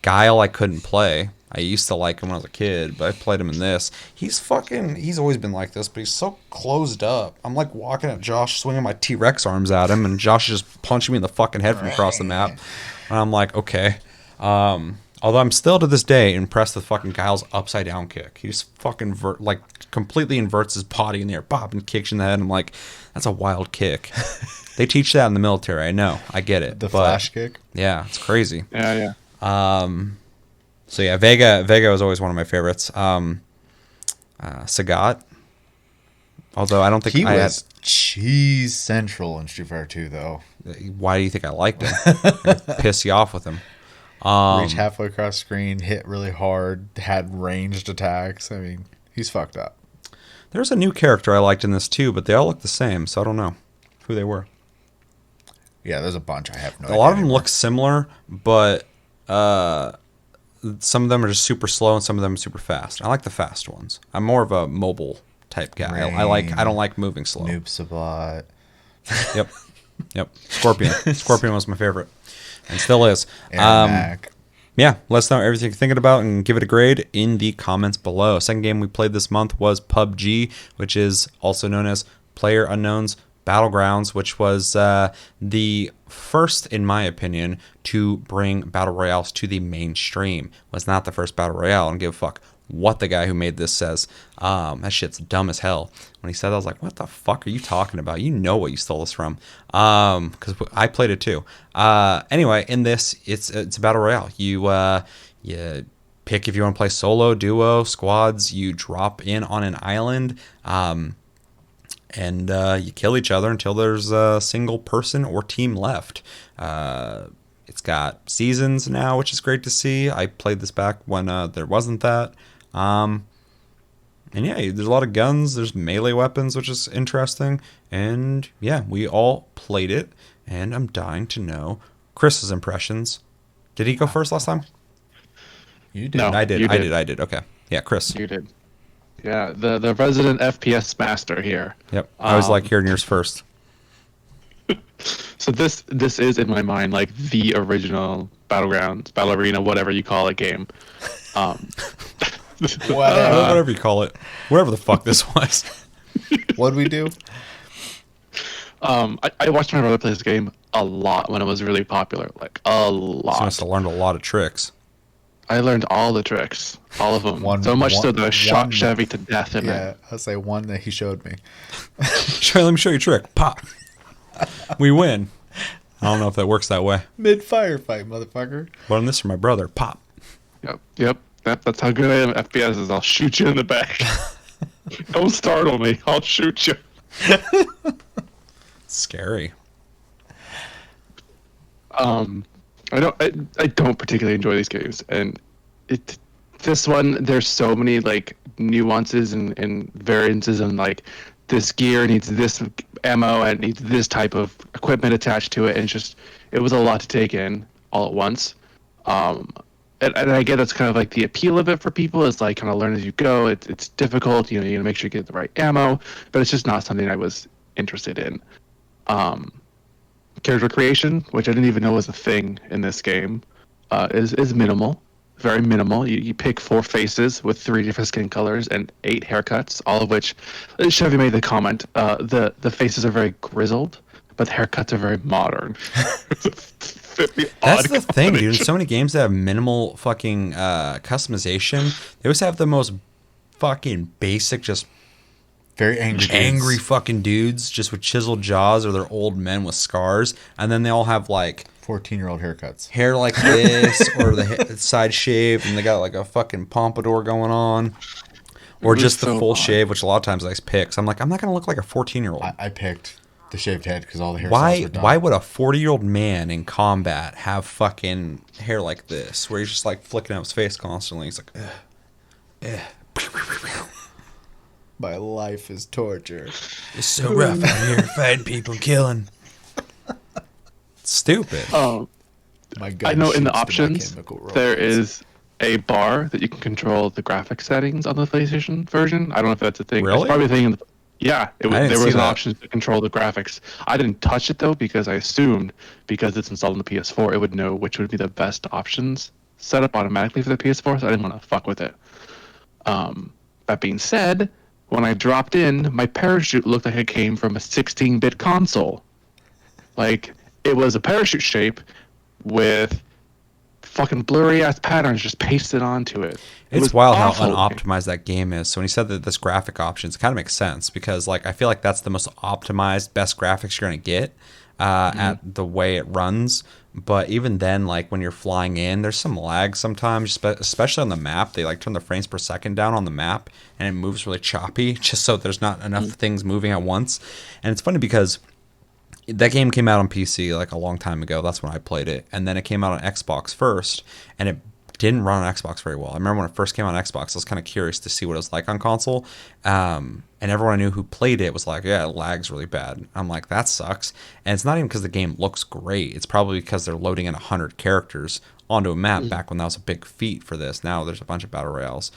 Guile I couldn't play. I used to like him when I was a kid, but I played him in this. He's always been like this, but he's so closed up. I'm like walking at Josh, swinging my T-Rex arms at him, and Josh is just punching me in the fucking head from across the map. And I'm like, okay. Although I'm still to this day impressed with fucking Guile's upside down kick. He just fucking completely inverts his body in the air, pop, and kicks you in the head. I'm like, that's a wild kick. They teach that in the military. I know. I get it. The flash kick? Yeah, it's crazy. Yeah. So yeah, Vega was always one of my favorites. Sagat. Although I don't think He was cheese central in Street Fighter 2, though. Why do you think I liked him? Piss you off with him. Reach halfway across screen, hit really hard, had ranged attacks. I mean, he's fucked up. There's a new character I liked in this too, but they all look the same, so I don't know who they were. Yeah, there's a bunch. I have no idea. A lot of them look similar, but some of them are just super slow and some of them are super fast. I like the fast ones. I'm more of a mobile type guy. I don't like moving slow. Noob Sabat. Yep. Scorpion was my favorite, and still is. Mac. Yeah, let us know everything you're thinking about and give it a grade in the comments below. Second game we played this month was PUBG, which is also known as PlayerUnknown's Battlegrounds, which was the first, in my opinion, to bring battle royales to the mainstream. Was not the first battle royale, and give a fuck what the guy who made this says. That shit's dumb as hell. When he said that, I was like, what the fuck are you talking about? You know what you stole this from. Because I played it too. Anyway, in this, it's a battle royale. You pick if you want to play solo, duo, squads. You drop in on an island. And you kill each other until there's a single person or team left. It's got seasons now, which is great to see. I played this back when there wasn't that. And yeah, there's a lot of guns. There's melee weapons, which is interesting. And yeah, we all played it. And I'm dying to know Chris's impressions. Did he go first last time? You did. No, I did. you I did. Okay. Yeah, Chris. You did. Yeah, the resident FPS master here. Yep. I always like hearing yours first. So this is in my mind like the original Battlegrounds, Battle Arena, whatever you call it game. Whatever you call it. Whatever the fuck this was. What'd we do? I watched my brother play this game a lot when it was really popular, like a So lot. I must have learned a lot of tricks. I learned all the tricks, all of them. So much so that I shot Chevy to death in it. I'll say one that he showed me. Let me show you a trick. Pop. We win. I don't know if that works that way. Mid-firefight, motherfucker. But on this for my brother. Pop. Yep. That's how good I am at FPS is I'll shoot you in the back. Don't startle me. I'll shoot you. Scary. I don't particularly enjoy these games, and this one there's so many like nuances and variances, and like this gear needs this ammo and it needs this type of equipment attached to it, and it was a lot to take in all at once. And I get that's kind of like the appeal of it for people is like kind of learn as you go. It's difficult, you gotta make sure you get the right ammo, but it's just not something I was interested in. Character creation, which I didn't even know was a thing in this game, is minimal, very minimal. You pick 4 faces with 3 different skin colors and 8 haircuts, all of which Chevy made the comment. The faces are very grizzled, but the haircuts are very modern. That's the thing, dude. So many games that have minimal fucking customization, they always have the most fucking basic, just very angry fucking dudes just with chiseled jaws, or they're old men with scars, and then they all have like 14-year-old haircuts, hair like this, or the side shave, and they got like a fucking pompadour going on, or just the full shave, which a lot of times I pick. So I'm like, I'm not gonna look like a 14-year-old. I picked the shaved head because all the hair. Why would a 40-year-old man in combat have fucking hair like this, where he's just like flicking out his face constantly? He's like, my life is torture. It's so rough out here fighting people, killing. Stupid. Oh, my God! I know in the options there is a bar that you can control the graphic settings on the PlayStation version. I don't know if that's a thing. Really? It's probably a thing. Yeah, there was an that. option to control the graphics. I didn't touch it though because I assumed because it's installed on the PS4, it would know which would be the best options set up automatically for the PS4. So I didn't want to fuck with it. That being said, when I dropped in, my parachute looked like it came from a 16-bit console. Like, it was a parachute shape with fucking blurry-ass patterns just pasted onto it. It's wild how unoptimized that game is. So when you said that this graphic options, it kind of makes sense because, like, I feel like that's the most optimized, best graphics you're going to get at the way it runs. But even then, like, when you're flying in, there's some lag sometimes, especially on the map. They, like, turn the frames per second down on the map, and it moves really choppy just so there's not enough things moving at once. And it's funny because that game came out on PC, like, a long time ago. That's when I played it. And then it came out on Xbox first, and it didn't run on Xbox very well. I remember when it first came on Xbox, I was kind of curious to see what it was like on console. And everyone I knew who played it was like, yeah, it lags really bad. I'm like, that sucks. And it's not even because the game looks great. It's probably because they're loading in 100 characters onto a map back when that was a big feat for this. Now there's a bunch of battle royales.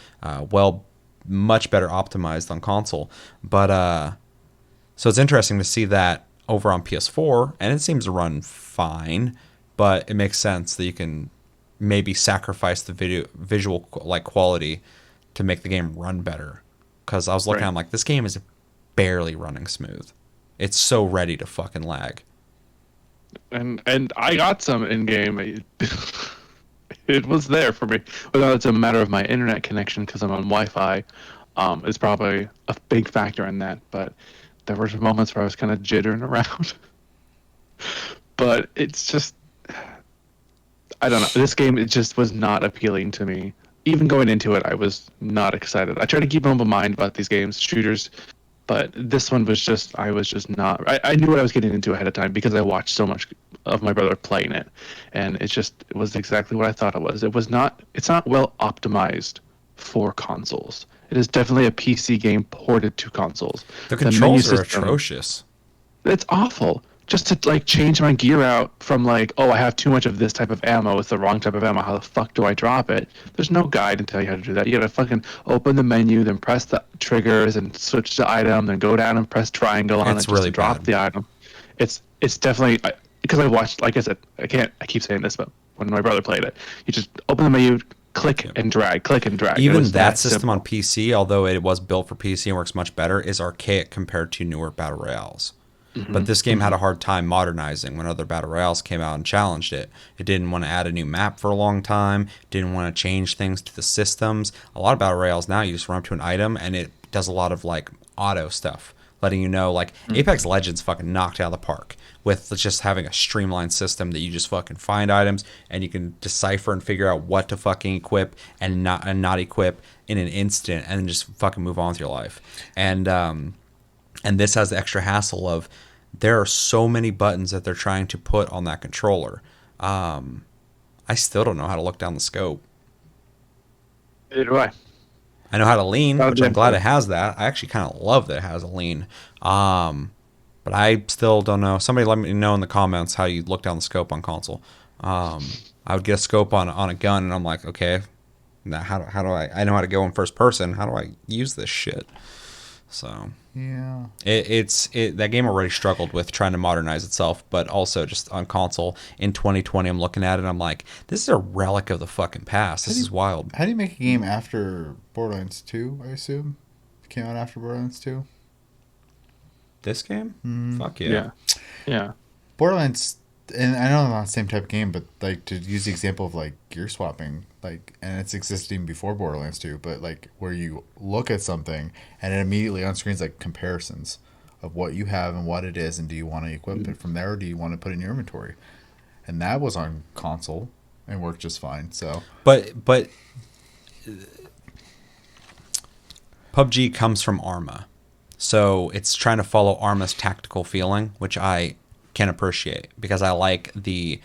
Much better optimized on console. But so it's interesting to see that over on PS4, and it seems to run fine, but it makes sense that you can maybe sacrifice the visual like quality to make the game run better. Because I was looking, I'm like, this game is barely running smooth. It's so ready to fucking lag. And I got some in game. It was there for me. But now it's a matter of my internet connection because I'm on Wi-Fi. Is probably a big factor in that. But there were moments where I was kind of jittering around. But it's just, I don't know. This game, it just was not appealing to me. Even going into it, I was not excited. I try to keep an open mind about these games, shooters, but this one was just, I was just not. I knew what I was getting into ahead of time because I watched so much of my brother playing it, and it was exactly what I thought it was. It's not well optimized for consoles. It is definitely a PC game ported to consoles. The menu controls are system, atrocious. it's awful. Just to like change my gear out from like, oh, I have too much of this type of ammo. It's the wrong type of ammo. How the fuck do I drop it? There's no guide to tell you how to do that. You gotta fucking open the menu, then press the triggers and switch the item, then go down and press triangle on It's it just really to drop bad. the item. It's definitely because I watched. Like I said, I keep saying this, but when my brother played it, you just open the menu, click and drag, click and drag. It Even was that system simple. on PC, although it was built for PC and works much better, is archaic compared to newer battle royales. But this game had a hard time modernizing when other battle royales came out and challenged it. It didn't want to add a new map for a long time, didn't want to change things to the systems. A lot of battle royales now, you just run up to an item and it does a lot of like auto stuff, letting you know, like Apex Legends fucking knocked out of the park with just having a streamlined system that you just fucking find items and you can decipher and figure out what to fucking equip and not equip in an instant and then just fucking move on with your life. And this has the extra hassle of there are so many buttons that they're trying to put on that controller. I still don't know how to look down the scope. Neither do I. I know how to lean, Not which I'm damn glad sure. it has that. I actually kind of love that it has a lean. But I still don't know. Somebody let me know in the comments how you look down the scope on console. I would get a scope on a gun, and I'm like, okay, now how do I know how to go in first person? How do I use this shit? So Yeah. that game already struggled with trying to modernize itself, but also just on console in 2020, I'm looking at it, I'm like, this is a relic of the fucking past. This is wild. How do you make a game after Borderlands 2, I assume? It came out after Borderlands 2? This game? Fuck yeah. Yeah. Yeah. Borderlands, and I know I'm not the same type of game, but like to use the example of like gear swapping, like, and it's existing before Borderlands 2, but like where you look at something and it immediately on screen's like comparisons of what you have and what it is, and do you want to equip it from there or do you want to put it in your inventory? And that was on console and worked just fine. So, But PUBG comes from Arma. So it's trying to follow Arma's tactical feeling, which I can appreciate because I like the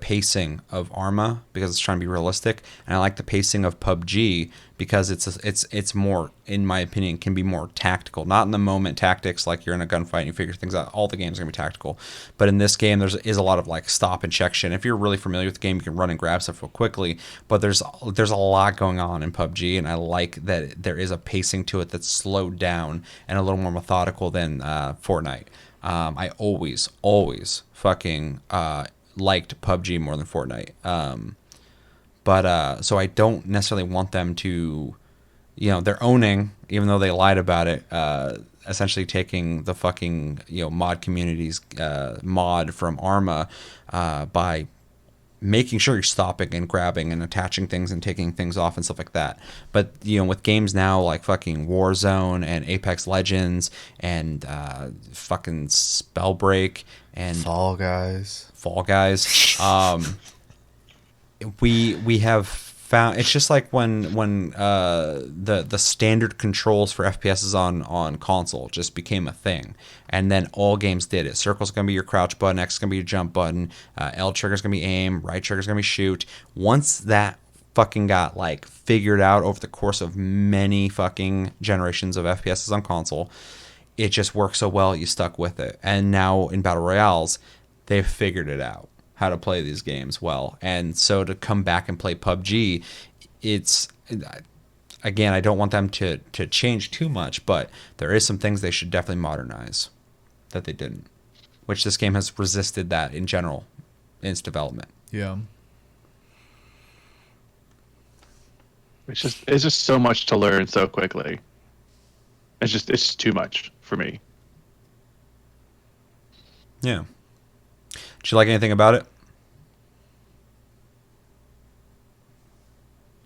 pacing of Arma because it's trying to be realistic, and I like the pacing of PUBG because it's more, in my opinion, can be more tactical, not in the moment tactics like you're in a gunfight and you figure things out. All the games are gonna be tactical, but in this game is a lot of like stop and check shit. If you're really familiar with the game, you can run and grab stuff real quickly, but there's a lot going on in PUBG, and I like that there is a pacing to it that's slowed down and a little more methodical than Fortnite. I always fucking liked PUBG more than Fortnite. But so I don't necessarily want them to, they're owning, even though they lied about it, essentially taking the fucking, mod community's mod from Arma by making sure you're stopping and grabbing and attaching things and taking things off and stuff like that. But with games now like fucking Warzone and Apex Legends and fucking Spellbreak and Fall Guys. we have found it's just like when the standard controls for FPS on console just became a thing, and then all games did it. Circle's gonna be your crouch button, X is gonna be your jump button, L trigger's gonna be aim, right trigger's gonna be shoot. Once that fucking got like figured out over the course of many fucking generations of FPSs on console, it just works so well you stuck with it. And now in battle royales, they've figured it out how to play these games well. And so to come back and play PUBG, it's, again, I don't want them to change too much, but there is some things they should definitely modernize that they didn't, which this game has resisted that in general in its development. Yeah. It's just so much to learn so quickly. It's too much for me. Yeah. Did you like anything about it?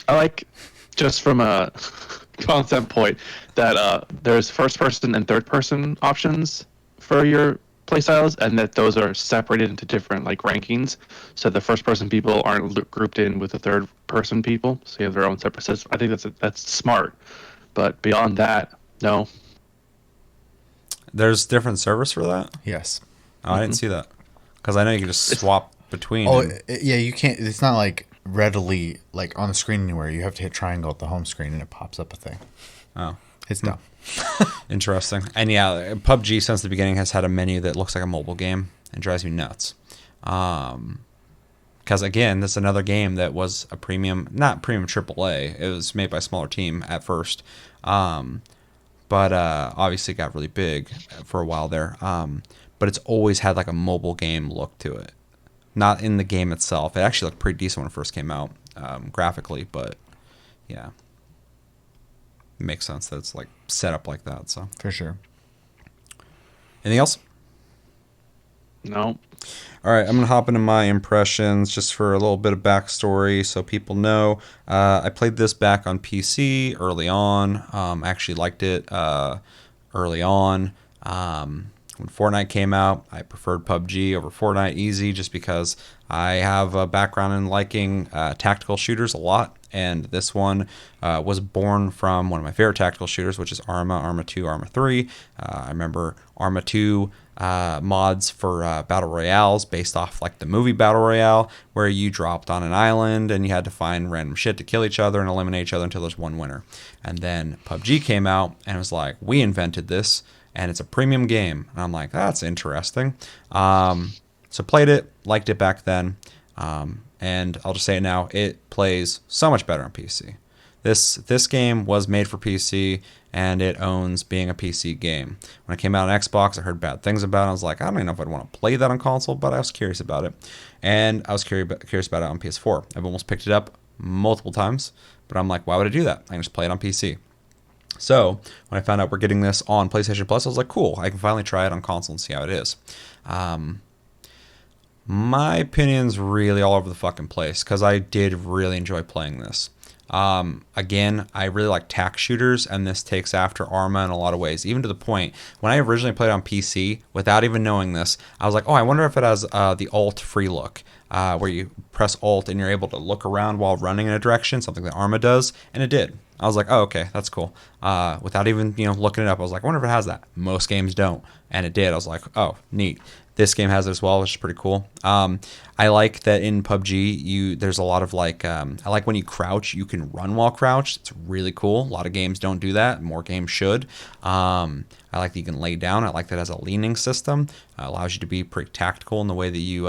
I like, just from a concept point, that there's first person and third person options for your playstyles, and that those are separated into different like rankings. So the first person people aren't grouped in with the third person people, so you have their own separate system. I think that's smart. But beyond that, no. There's different servers for that? Yes. Oh, I didn't see that. Because I know you can just swap between. Oh, and- yeah, you can't. It's not like readily like on the screen anywhere. You have to hit triangle at the home screen and it pops up a thing. Oh, It's dumb. interesting. And yeah, PUBG since the beginning has had a menu that looks like a mobile game and drives me nuts. Because again, this is another game that was a premium, not premium AAA. It was made by a smaller team at first, but obviously got really big for a while there. But it's always had like a mobile game look to it, not in the game itself. It actually looked pretty decent when it first came out graphically, but yeah, it makes sense that it's like set up like that. So For sure. anything else? No. All right, I'm going to hop into my impressions just for a little bit of backstory so people know. I played this back on PC early on. I actually liked it early on. When Fortnite came out, I preferred PUBG over Fortnite easy just because I have a background in liking tactical shooters a lot. And this one was born from one of my favorite tactical shooters, which is Arma 2, Arma 3. I remember Arma 2 mods for battle royales based off like the movie Battle Royale, where you dropped on an island and you had to find random shit to kill each other and eliminate each other until there's one winner. And then PUBG came out and it was like, we invented this and it's a premium game. And I'm like, that's interesting. So played it, liked it back then. And I'll just say it now, it plays so much better on PC. This game was made for PC, and it owns being a PC game. When it came out on Xbox, I heard bad things about it. I was like, I don't even know if I'd want to play that on console, but I was curious about it. And I was curious about it on PS4. I've almost picked it up multiple times, but I'm like, why would I do that? I can just play it on PC. So when I found out we're getting this on PlayStation Plus, I was like, cool, I can finally try it on console and see how it is. My opinion's really all over the fucking place because I did really enjoy playing this. Again, I really like tac shooters, and this takes after Arma in a lot of ways, even to the point when I originally played on PC without even knowing this, I was like, oh, I wonder if it has the alt free look, where you press alt and you're able to look around while running in a direction, something that Arma does, and it did. I was like, oh, okay, that's cool. Without even looking it up, I was like, I wonder if it has that. Most games don't, and it did. I was like, oh, neat. This game has it as well, which is pretty cool. I like that in PUBG, there's a lot of like, I like when you crouch, you can run while crouched. It's really cool. A lot of games don't do that. More games should. I like that you can lay down. I like that it has a leaning system. Allows you to be pretty tactical in the way that you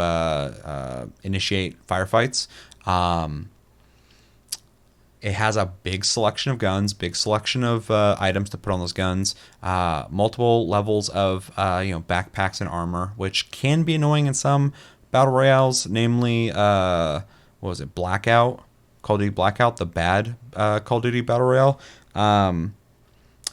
initiate firefights. It has a big selection of guns, big selection of items to put on those guns, multiple levels of backpacks and armor, which can be annoying in some battle royales, namely, what was it, Blackout, Call of Duty Blackout, the bad Call of Duty battle royale. I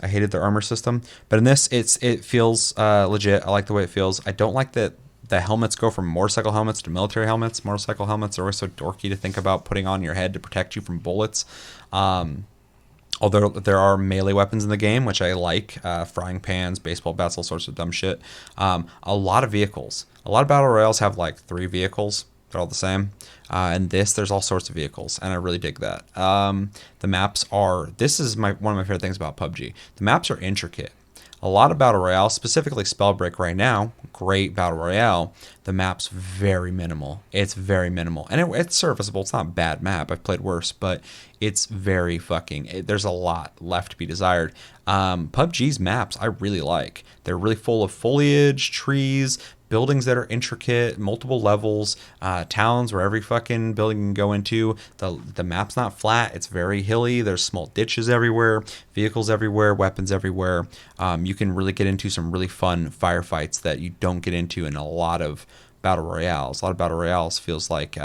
hated their armor system, but in this, it feels legit. I like the way it feels. I don't like that the helmets go from motorcycle helmets to military helmets. Motorcycle helmets are always so dorky to think about putting on your head to protect you from bullets. Although there are melee weapons in the game, which I like, frying pans, baseball bats, all sorts of dumb shit. A lot of vehicles. A lot of battle royales have like 3 vehicles. They're all the same. And there's all sorts of vehicles, and I really dig that. The maps are, this is one of my favorite things about PUBG. The maps are intricate. A lot of battle royale, specifically Spellbreak right now, great battle royale. The map's very minimal. It's very minimal, and it's serviceable. It's not a bad map. I've played worse, but it's very there's a lot left to be desired. PUBG's maps I really like. They're really full of foliage, trees, buildings that are intricate, multiple levels, towns where every fucking building can go into. The map's not flat. It's very hilly. There's small ditches everywhere, vehicles everywhere, weapons everywhere. You can really get into some really fun firefights that you don't get into in a lot of battle royales. A lot of battle royales feels like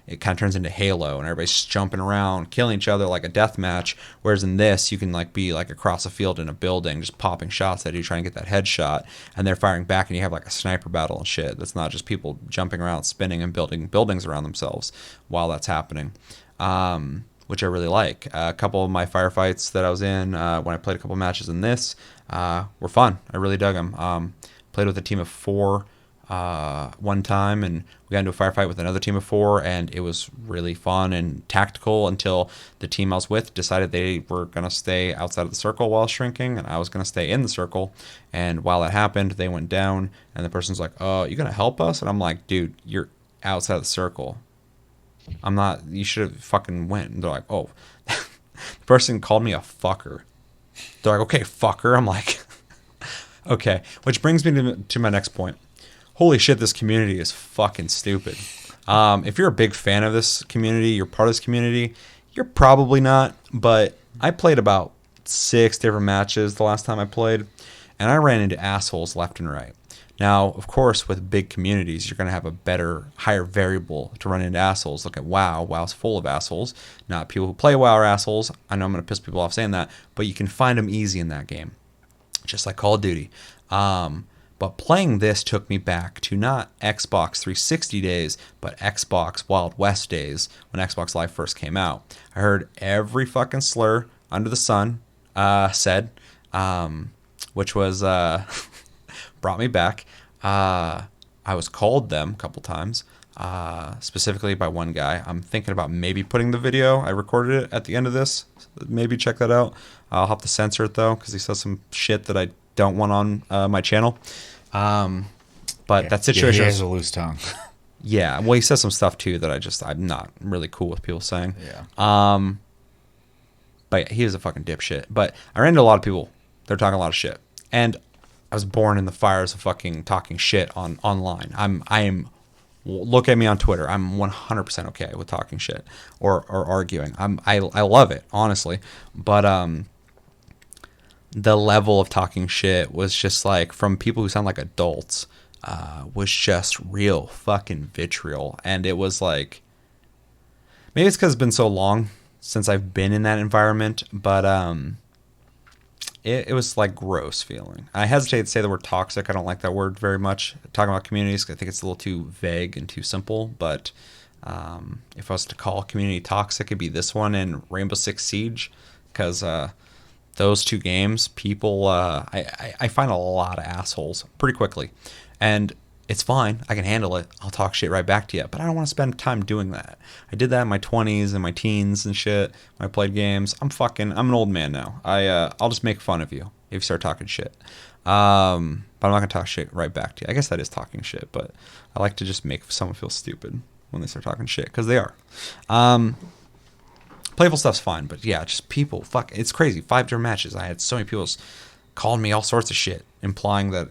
it kind of turns into Halo, and everybody's jumping around, killing each other like a death match. Whereas in this, you can like be like across a field in a building, just popping shots at you, trying to get that headshot, and they're firing back, and you have like a sniper battle and shit. That's not just people jumping around, spinning, and building buildings around themselves while that's happening. Which I really like. A couple of my firefights that I was in when I played a couple matches in this were fun. I really dug them. Played with a team of 4 one time, and we got into a firefight with another team of 4, and it was really fun and tactical until the team I was with decided they were going to stay outside of the circle while shrinking, and I was going to stay in the circle. And while that happened, they went down, and the person's like, oh, you going to help us? And I'm like, dude, you're outside of the circle. I'm not. You should have fucking went. And they're like, oh, the person called me a fucker. They're like, okay, fucker. I'm like, okay. Which brings me to my next point. Holy shit, this community is fucking stupid. If you're a big fan of this community, you're part of this community, you're probably not. But I played about 6 different matches the last time I played, and I ran into assholes left and right. Now, of course, with big communities, you're going to have a better, higher variable to run into assholes. Look at WoW. WoW's full of assholes. Not people who play WoW are assholes. I know I'm going to piss people off saying that, but you can find them easy in that game, just like Call of Duty. But playing this took me back to not Xbox 360 days, but Xbox Wild West days when Xbox Live first came out. I heard every fucking slur under the sun said, which was brought me back. I was called them a couple times, specifically by one guy. I'm thinking about maybe putting the video. I recorded it at the end of this. Maybe check that out. I'll have to censor it though, because he says some shit that I don't want on my channel. But that situation. He has a loose tongue. Yeah, well, he says some stuff too that I'm not really cool with people saying. Yeah. But he was a fucking dipshit. But I ran into a lot of people. They're talking a lot of shit, and I was born in the fires of fucking talking shit online. I am. Look at me on Twitter. I'm 100% okay with talking shit or arguing. I love it, honestly. But the level of talking shit was just like, from people who sound like adults, was just real fucking vitriol. And it was like, maybe it's because it's been so long since I've been in that environment, but it was like gross feeling. I hesitate to say the word toxic. I don't like that word very much. Talking about communities, I think it's a little too vague and too simple. But if I was to call a community toxic, it'd be this one and Rainbow Six Siege, because those two games, people, I find a lot of assholes pretty quickly, and it's fine. I can handle it. I'll talk shit right back to you, but I don't want to spend time doing that. I did that in my 20s and my teens and shit when I played games. I'm an old man now. I'll just make fun of you if you start talking shit. But I'm not gonna talk shit right back to you. I guess that is talking shit, but I like to just make someone feel stupid when they start talking shit, because they are. Playful stuff's fine, but yeah, just people, it's crazy. 5 different matches. I had so many people calling me all sorts of shit, implying that,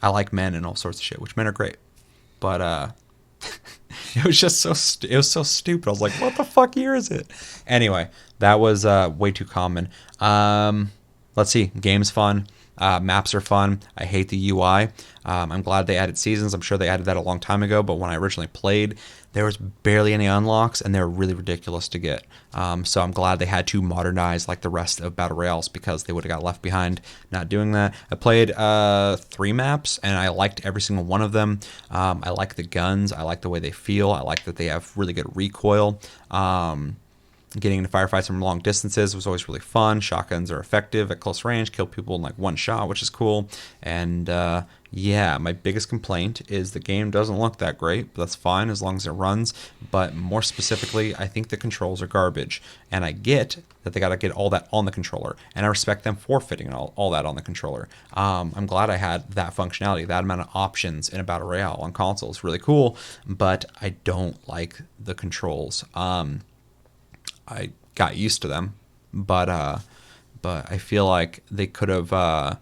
I like men and all sorts of shit, which men are great. But it was just it was so stupid. I was like, what the fuck year is it? Anyway, that was way too common. Let's see. Game's fun. Maps are fun. I hate the UI. I'm glad they added seasons. I'm sure they added that a long time ago, but when I originally played, there was barely any unlocks, and they were really ridiculous to get. So I'm glad they had to modernize like the rest of Battle Royales, because they would have got left behind not doing that. I played 3 maps, and I liked every single one of them. I like the guns. I like the way they feel. I like that they have really good recoil. Getting into firefights from long distances was always really fun. Shotguns are effective at close range, kill people in like one shot, which is cool. And yeah, my biggest complaint is the game doesn't look that great, but that's fine as long as it runs. But more specifically, I think the controls are garbage. And I get that they got to get all that on the controller, and I respect them for fitting all that on the controller. I'm glad I had that functionality, that amount of options in a Battle Royale on console is really cool, but I don't like the controls. I got used to them, but I feel like they could have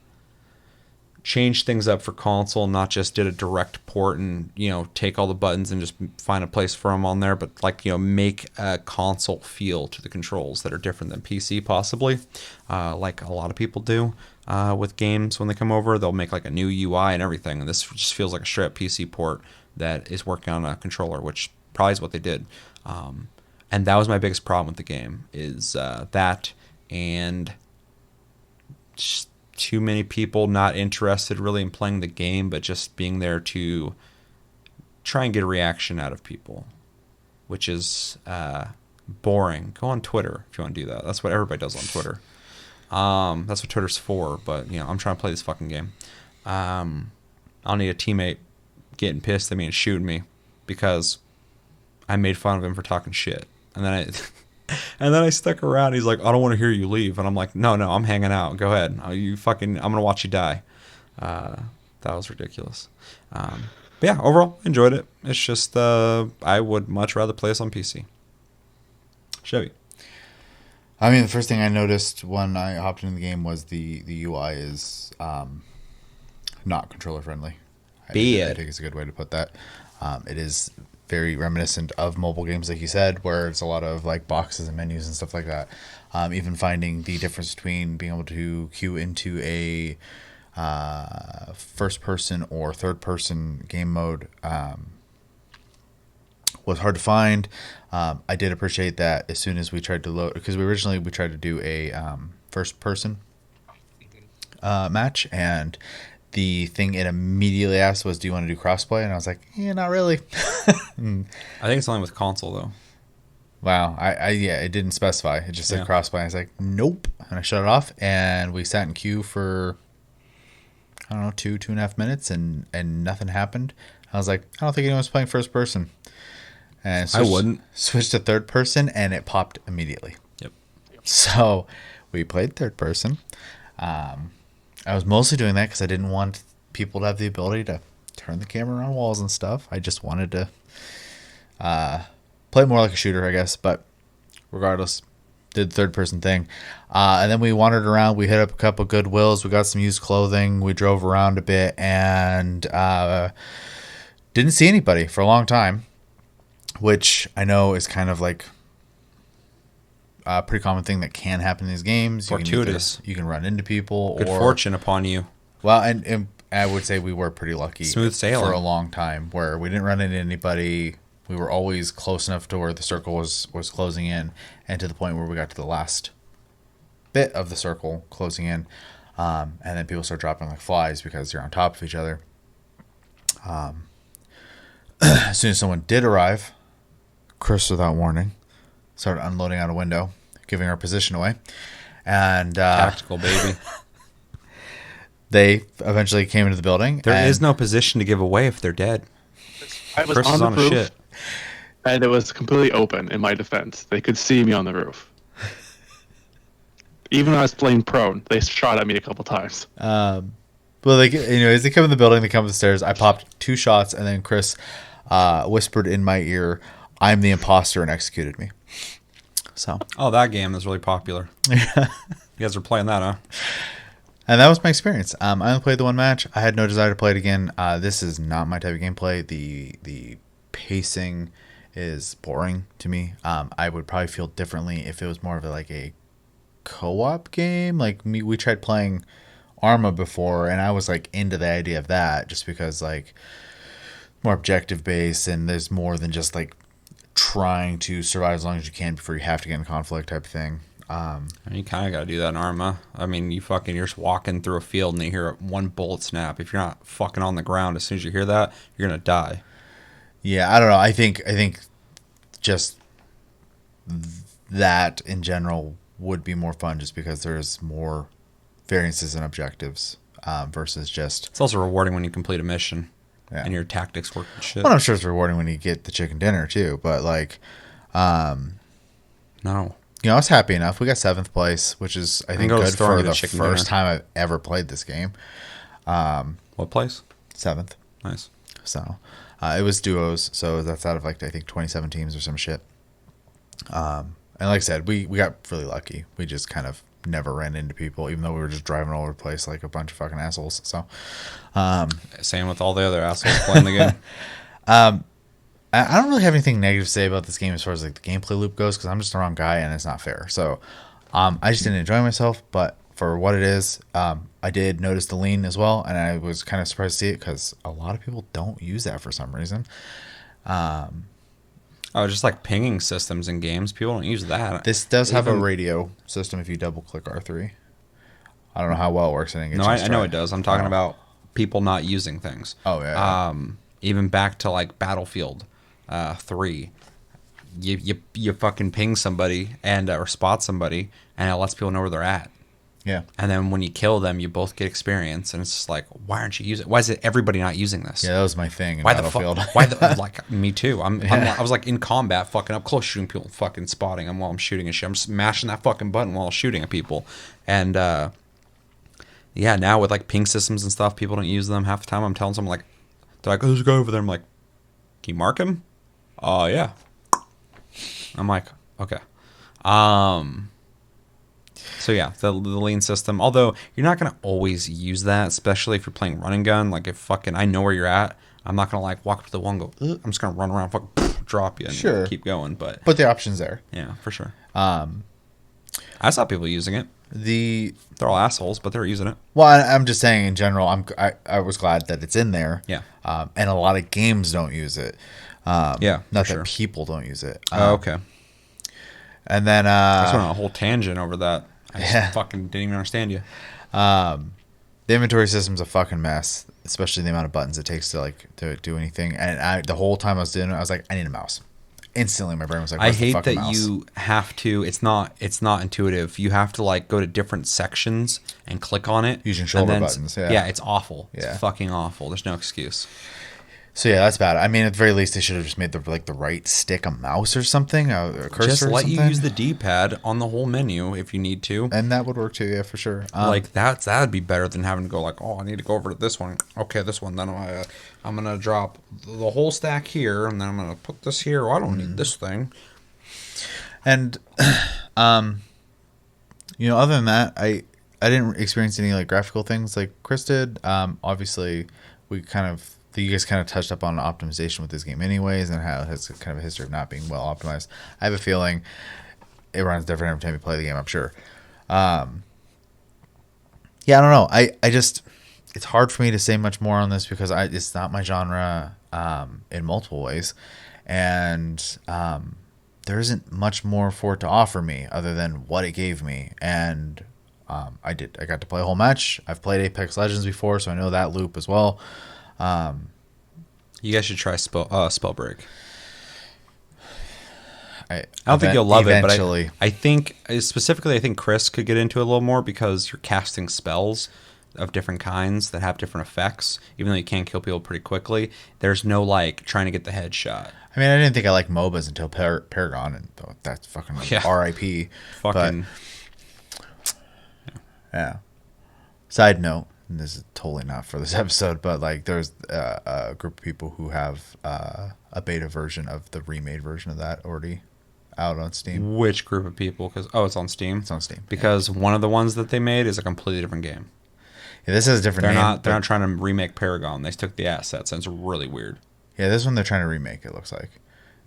changed things up for console, not just did a direct port and take all the buttons and just find a place for them on there, but like make a console feel to the controls that are different than PC, possibly, like a lot of people do with games when they come over. They'll make like a new UI and everything, and this just feels like a straight up PC port that is working on a controller, which probably is what they did. And that was my biggest problem with the game, is that, and just too many people not interested really in playing the game, but just being there to try and get a reaction out of people, which is boring. Go on Twitter if you want to do that. That's what everybody does on Twitter. That's what Twitter's for, but I'm trying to play this fucking game. I'll need a teammate getting pissed at me and shooting me because I made fun of him for talking shit. And then I stuck around. He's like, I don't want to hear you leave. And I'm like, no, I'm hanging out. Go ahead. I'm going to watch you die. That was ridiculous. But yeah, overall, enjoyed it. It's just I would much rather play this on PC. Chevy. I mean, the first thing I noticed when I hopped into the game was the UI is not controller friendly. I think it's a good way to put that. It is very reminiscent of mobile games, like you said, where it's a lot of like boxes and menus and stuff like that. Even finding the difference between being able to queue into a first person or third person game mode was hard to find. I did appreciate that as soon as we tried to load, because we tried to do a first person match, and the thing it immediately asked was, do you want to do crossplay? And I was like, yeah, not really. I think it's only with console though. Wow. It didn't specify. It just said crossplay. I was like, nope. And I shut it off, and we sat in queue for, I don't know, 2.5 minutes, and nothing happened. I was like, I don't think anyone's playing first person. And I wouldn't. Switched to third person, and it popped immediately. Yep. So we played third person. I was mostly doing that because I didn't want people to have the ability to turn the camera around walls and stuff. I just wanted to play more like a shooter, I guess. But regardless, did the third person thing. And then we wandered around. We hit up a couple Goodwills. We got some used clothing. We drove around a bit, and didn't see anybody for a long time, which I know is kind of like a pretty common thing that can happen in these games. Fortuitous. You can run into people. Good fortune upon you. Well, and I would say we were pretty lucky. Smooth sailing. For a long time, where we didn't run into anybody. We were always close enough to where the circle was closing in, and to the point where we got to the last bit of the circle closing in. And then people start dropping like flies because you're on top of each other. As soon as someone did arrive, Chris, without warning, started unloading out a window, giving our position away. And tactical, baby. They eventually came into the building. There is no position to give away if they're dead. I was Chris on is the on a roof, shit. and it was completely open. In my defense, they could see me on the roof. Even when I was playing prone, they shot at me a couple times. Well, as they come in the building, they come up the stairs. I popped 2 shots, and then Chris whispered in my ear, "I'm the imposter," and executed me. So. Oh, that game is really popular. You guys are playing that, huh? And that was my experience. I only played the one match. I had no desire to play it again. This is not my type of gameplay. The pacing is boring to me. I would probably feel differently if it was more of a co-op game. Like we tried playing Arma before, and I was like into the idea of that, just because like more objective based, and there's more than just like trying to survive as long as you can before you have to get in conflict type of thing. You kind of got to do that in Arma. I mean, you're just walking through a field and you hear one bullet snap. If you're not fucking on the ground, as soon as you hear that, you're gonna die. Yeah, I don't know. I think just that in general would be more fun, just because there's more variances and objectives versus just. It's also rewarding when you complete a mission. Yeah. And your tactics work and shit. Well, I'm sure it's rewarding when you get the chicken dinner too, but like, no. I was happy enough. We got 7th place, which is I think good for the first time I've ever played this game. What place? 7th. Nice. So it was duos, so that's out of I think 27 teams or some shit. And like I said, we got really lucky. We just kind of never ran into people, even though we were just driving all over the place like a bunch of fucking assholes. So same with all the other assholes playing the game. I don't really have anything negative to say about this game as far as like the gameplay loop goes, because I'm just the wrong guy and it's not fair. So I just didn't enjoy myself, but for what it is, I did notice the lean as well, and I was kind of surprised to see it because a lot of people don't use that for some reason. Just like pinging systems in games, people don't use that. This does have a radio system if you double click R3. I don't know how well it works. I know it does. I'm talking about people not using things. Oh yeah. Even back to like Battlefield 3, you fucking ping somebody and or spot somebody, and it lets people know where they're at. Yeah. And then when you kill them, you both get experience, and it's just like, why aren't you using it? Why is it everybody not using this? Yeah, that was my thing in why Battlefield. The fuck? Why the like me too? I was like in combat, fucking up close, shooting people, fucking spotting them while I'm shooting and shit. I'm just mashing that fucking button while I'm shooting at people, and yeah, now with like ping systems and stuff, people don't use them half the time. I'm telling someone like, They're like, oh, there's a guy over there. I'm like, can you mark him? Oh, yeah. I'm like, okay. So yeah, the lean system. Although you're not gonna always use that, especially if you're playing run and gun. Like if fucking I know where you're at, I'm not gonna like walk up to the wall and go. Ugh. I'm just gonna run around, fucking drop you, and Sure. keep going. But the option's there. yeah, for sure. I saw people using it. They're all assholes, but they're using it. Well, I'm just saying in general. I was glad that it's in there. Yeah. And a lot of games don't use it. Yeah, Not for that sure. people don't use it. Oh, okay. And then I just went on a whole tangent over that. I just Yeah. fucking didn't even understand you. the inventory system's a fucking mess, especially the amount of buttons it takes to like to do anything. And the whole time I was doing it, I was like, I need a mouse. Instantly, my brain was like, I where's the hate fucking that mouse? you have to. It's not intuitive. You have to like go to different sections and click on it Using and shoulder then- buttons, yeah. Yeah, it's awful. Yeah. It's fucking awful. There's no excuse. So yeah, that's bad. I mean, at the very least, they should have just made the right stick a mouse or something, a cursor Just or let something. you use the D-pad on the whole menu if you need to. And that would work too, yeah, for sure. Like that'd be better than having to go like, oh, I need to go over to this one. Okay, this one. Then I'm gonna drop the whole stack here, and then I'm gonna put this here. Oh, I don't need this thing. And other than that, I didn't experience any like graphical things like Chris did. Obviously, you guys kind of touched up on optimization with this game anyways, and how it has kind of a history of not being well optimized. I have a feeling it runs different every time you play the game, I'm sure. Yeah, I don't know. I just, it's hard for me to say much more on this because it's not my genre in multiple ways. And there isn't much more for it to offer me other than what it gave me. And I got to play a whole match. I've played Apex Legends before, so I know that loop as well. You guys should try Spellbreak. I don't think you'll love eventually. it, but I think specifically, I think Chris could get into it a little more because you're casting spells of different kinds that have different effects. Even though you can kill people pretty quickly, there's no like trying to get the headshot. I mean, I didn't think I liked MOBAs until Paragon, and that's fucking RIP. Fucking Yeah. Side note, and this is totally not for this episode, but like there's a group of people who have a beta version of the remade version of that already out on Steam. which group of people? Because it's on Steam. It's on Steam. Because one of the ones that they made is a completely different game. Yeah, this has a different They're name. not trying to remake Paragon. They took the assets, and it's really weird. Yeah, this one they're trying to remake, it looks like.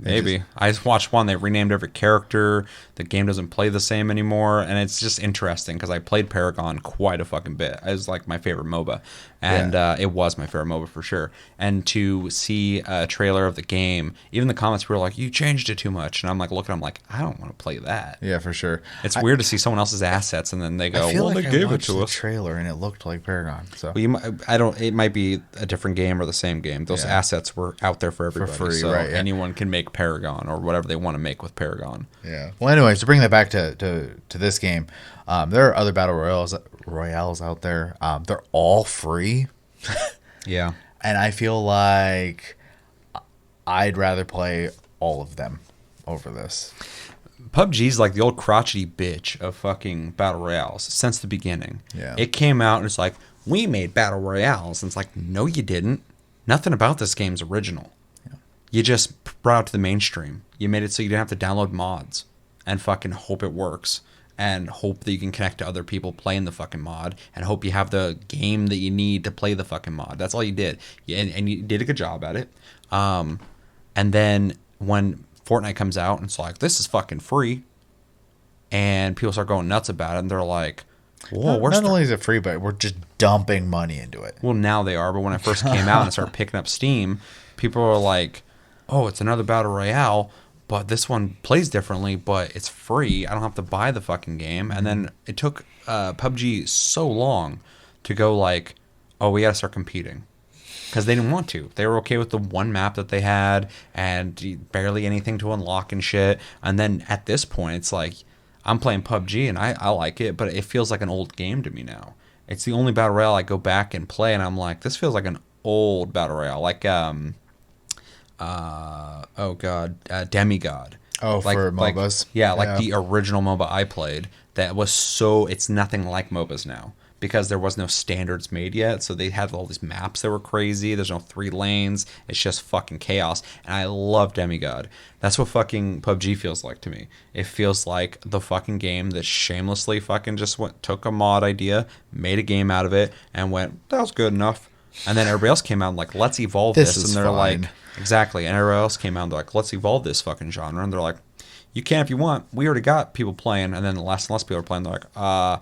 Maybe. I just watched one. They renamed every character. The game doesn't play the same anymore. And it's just interesting because I played Paragon quite a fucking bit. It was like my favorite MOBA. And it was my favorite MOBA for sure. And to see a trailer of the game, even the comments were like, you changed it too much. And I'm like, looking, I'm like, I don't want to play that. Yeah, for sure. It's weird to see someone else's assets and then they go, I feel well, like they I gave it watched to the us. trailer and it looked like Paragon. So Well, it might be a different game or the same game. Those assets were out there for everybody. free, so right, yeah. anyone can make Paragon or whatever they want to make with Paragon. yeah. Well, anyways, to bring that back to this game, there are other battle royales out there. They're all free. Yeah. And I feel like I'd rather play all of them over this. PUBG's like the old crotchety bitch of fucking battle royales since the beginning. Yeah. It came out and it's like, we made battle royales. And it's like, no, you didn't. Nothing about this game's original. Yeah. You just brought it to the mainstream. You made it so you didn't have to download mods and fucking hope it works. And hope that you can connect to other people playing the fucking mod. And hope you have the game that you need to play the fucking mod. That's all you did. And you did a good job at it. And then when Fortnite comes out and it's like, this is fucking free. And people start going nuts about it. And they're like, whoa, Not only is it free, but we're just dumping money into it. Well, now they are. But when it first came out and it started picking up steam, people were like, oh, it's another battle royale. But this one plays differently, but it's free. I don't have to buy the fucking game. And then it took PUBG so long to go like, oh, we got to start competing. Because they didn't want to. They were okay with the one map that they had and barely anything to unlock and shit. And then at this point, it's like, I'm playing PUBG and I like it, but it feels like an old game to me now. It's the only battle royale I go back and play, and I'm like, this feels like an old battle royale. Like, Demigod. Oh, like, for MOBAs? Like the original MOBA I played. That was it's nothing like MOBAs now. because there was no standards made yet. So they had all these maps that were crazy. There's no 3 lanes. It's just fucking chaos. And I love Demigod. That's what fucking PUBG feels like to me. It feels like the fucking game that shamelessly fucking just took a mod idea, made a game out of it, and went, that was good enough. And then everybody else came out and like, let's evolve this. And they're fine. like, exactly. And everybody else came out and they're like, let's evolve this fucking genre. And they're like, you can if you want. We already got people playing. And then less and less people are playing. They're like,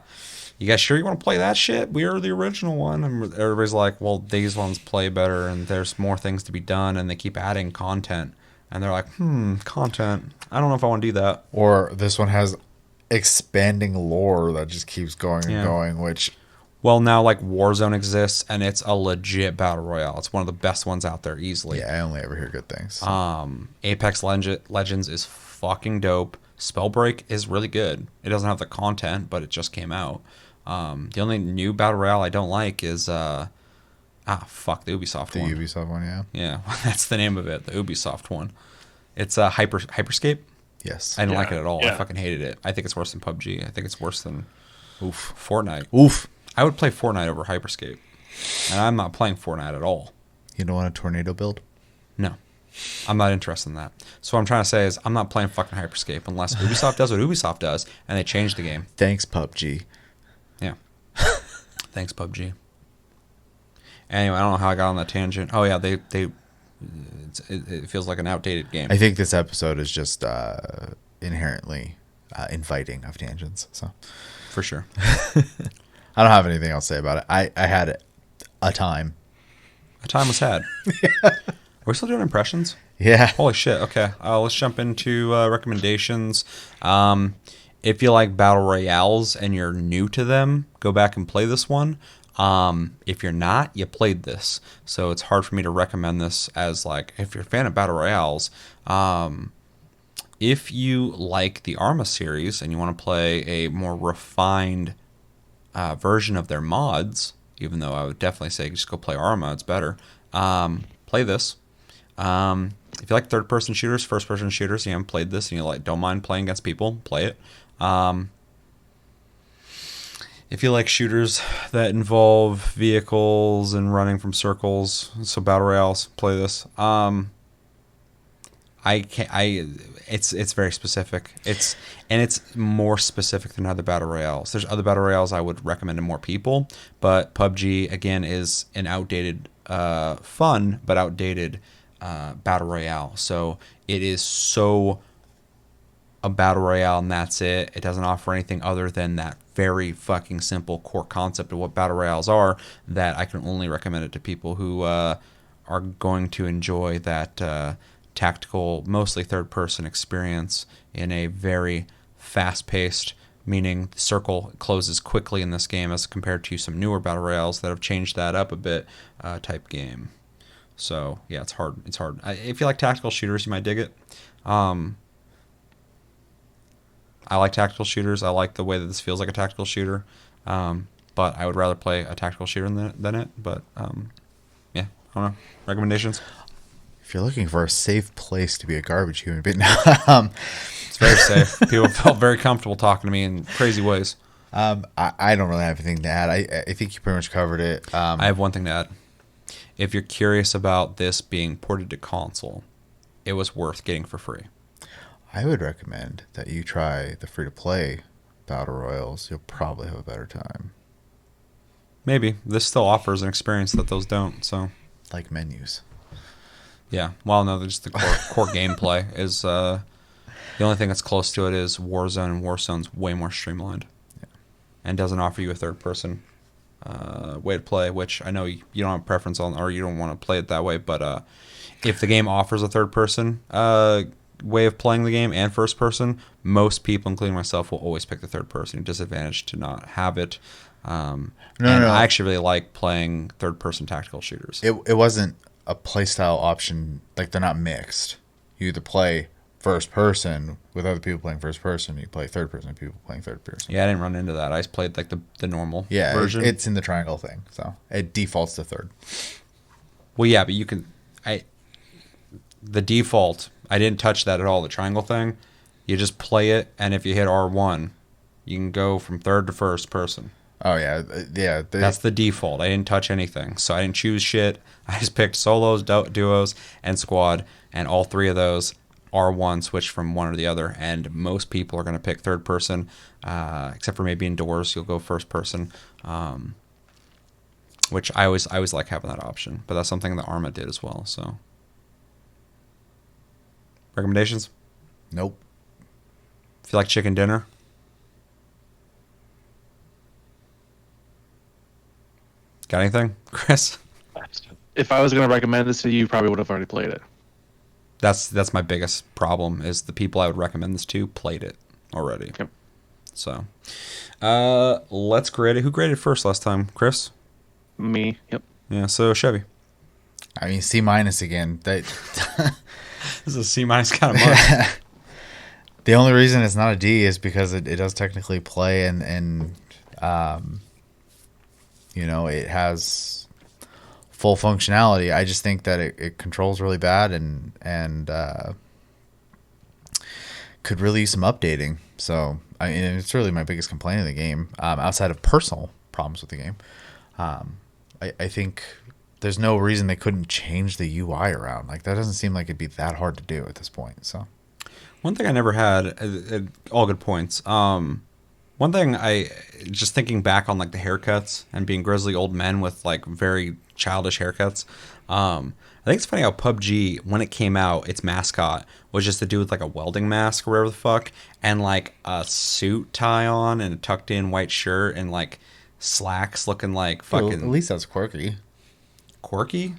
you guys sure you want to play that shit? We are the original one. And everybody's like, well, these ones play better and there's more things to be done. And they keep adding content. And they're like, content. I don't know if I want to do that. Or this one has expanding lore that just keeps going and going, which... Well, now, like, Warzone exists, and it's a legit battle royale. It's one of the best ones out there, easily. Yeah, I only ever hear good things. So. Apex Legends is fucking dope. Spellbreak is really good. It doesn't have the content, but it just came out. The only new battle royale I don't like is... the Ubisoft one. The Ubisoft one, yeah. Yeah, that's the name of it, the Ubisoft one. It's Hyperscape. Yes. I didn't like it at all. Yeah. I fucking hated it. I think it's worse than PUBG. I think it's worse than Fortnite. Oof. I would play Fortnite over Hyperscape. And I'm not playing Fortnite at all. You don't want a tornado build? No. I'm not interested in that. So what I'm trying to say is I'm not playing fucking Hyperscape unless Ubisoft does what Ubisoft does and they change the game. Thanks, PUBG. Yeah. Thanks, PUBG. Anyway, I don't know how I got on that tangent. Oh, yeah, it feels like an outdated game. I think this episode is just inherently inviting of tangents. So For sure. I don't have anything else to say about it. I had a time. A time was had. Are we still doing impressions? Yeah. Holy shit. Okay. Let's jump into recommendations. If you like battle royales and you're new to them, go back and play this one. If you're not, you played this. So it's hard for me to recommend this as like, if you're a fan of battle royales, if you like the Arma series and you want to play a more refined version of their mods, even though I would definitely say just go play Arma, it's better. Play this. If you like third-person shooters, first-person shooters, you haven't played this and you don't mind playing against people, play it. If you like shooters that involve vehicles and running from circles, so battle royales, play this. It's very specific. It's more specific than other battle royales. There's other battle royales I would recommend to more people, but PUBG again is an outdated, fun but outdated battle royale. So it is so a battle royale and that's it. It doesn't offer anything other than that very fucking simple core concept of what battle royales are, that I can only recommend it to people who are going to enjoy that tactical, mostly third-person experience in a very fast-paced, meaning the circle closes quickly in this game as compared to some newer battle royales that have changed that up a bit type game. So, yeah, it's hard. It's hard. If you like tactical shooters, you might dig it. I like tactical shooters. I like the way that this feels like a tactical shooter. But I would rather play a tactical shooter than it. But, yeah, I don't know. Recommendations? If you're looking for a safe place to be a garbage human being, It's very safe. People felt very comfortable talking to me in crazy ways. I don't really have anything to add. I think you pretty much covered it. I have one thing to add. If you're curious about this being ported to console, it was worth getting for free. I would recommend that you try the free-to-play battle royals. You'll probably have a better time. Maybe. This still offers an experience that those don't, so... Like menus. Yeah. Well, no, just the core gameplay is... the only thing that's close to it is Warzone, and Warzone's way more streamlined. Yeah. And doesn't offer you a third-person way to play, which I know you don't have a preference on, or you don't want to play it that way, but if the game offers a third-person way of playing the game and first-person, most people, including myself, will always pick the third-person. Disadvantage to not have it. No. I actually really like playing third-person tactical shooters. It wasn't a playstyle option. Like, they're not mixed. You either play first person with other people playing first person, you play third person with people playing third person. Yeah, I didn't run into that. I just played like the normal version. It's in the triangle thing, so it defaults to third. Well, yeah, but you can... The default, I didn't touch that at all, the triangle thing. You just play it, and if you hit R1, you can go from third to first person. Oh yeah, yeah. That's the default. I didn't touch anything, so I didn't choose shit. I just picked solos, duos, and squad, and all three of those are one switch from one or the other. And most people are going to pick third person, except for maybe indoors. You'll go first person, which I always like having that option. But that's something that Arma did as well. So recommendations? Nope. If you like chicken dinner. Got anything, Chris? If I was going to recommend this to you, you probably would have already played it. That's my biggest problem is the people I would recommend this to played it already. Yep. So, let's grade it. Who graded first last time? Chris? Me. Yep. Yeah, so Chevy. I mean, C- again. That This is a C- kind of mark. the only reason it's not a D is because it does technically play and you know, it has full functionality. I just think that it controls really bad and could really use some updating. So I mean, it's really my biggest complaint of the game, outside of personal problems with the game. I think there's no reason they couldn't change the UI around. Like, that doesn't seem like it'd be that hard to do at this point. So One thing I never had, all good points. One thing just thinking back on like the haircuts and being grizzly old men with like very childish haircuts. I think it's funny how PUBG, when it came out, its mascot was just a dude with like a welding mask or whatever the fuck, and like a suit tie on and a tucked in white shirt and like slacks looking like fucking at least that's quirky. quirky.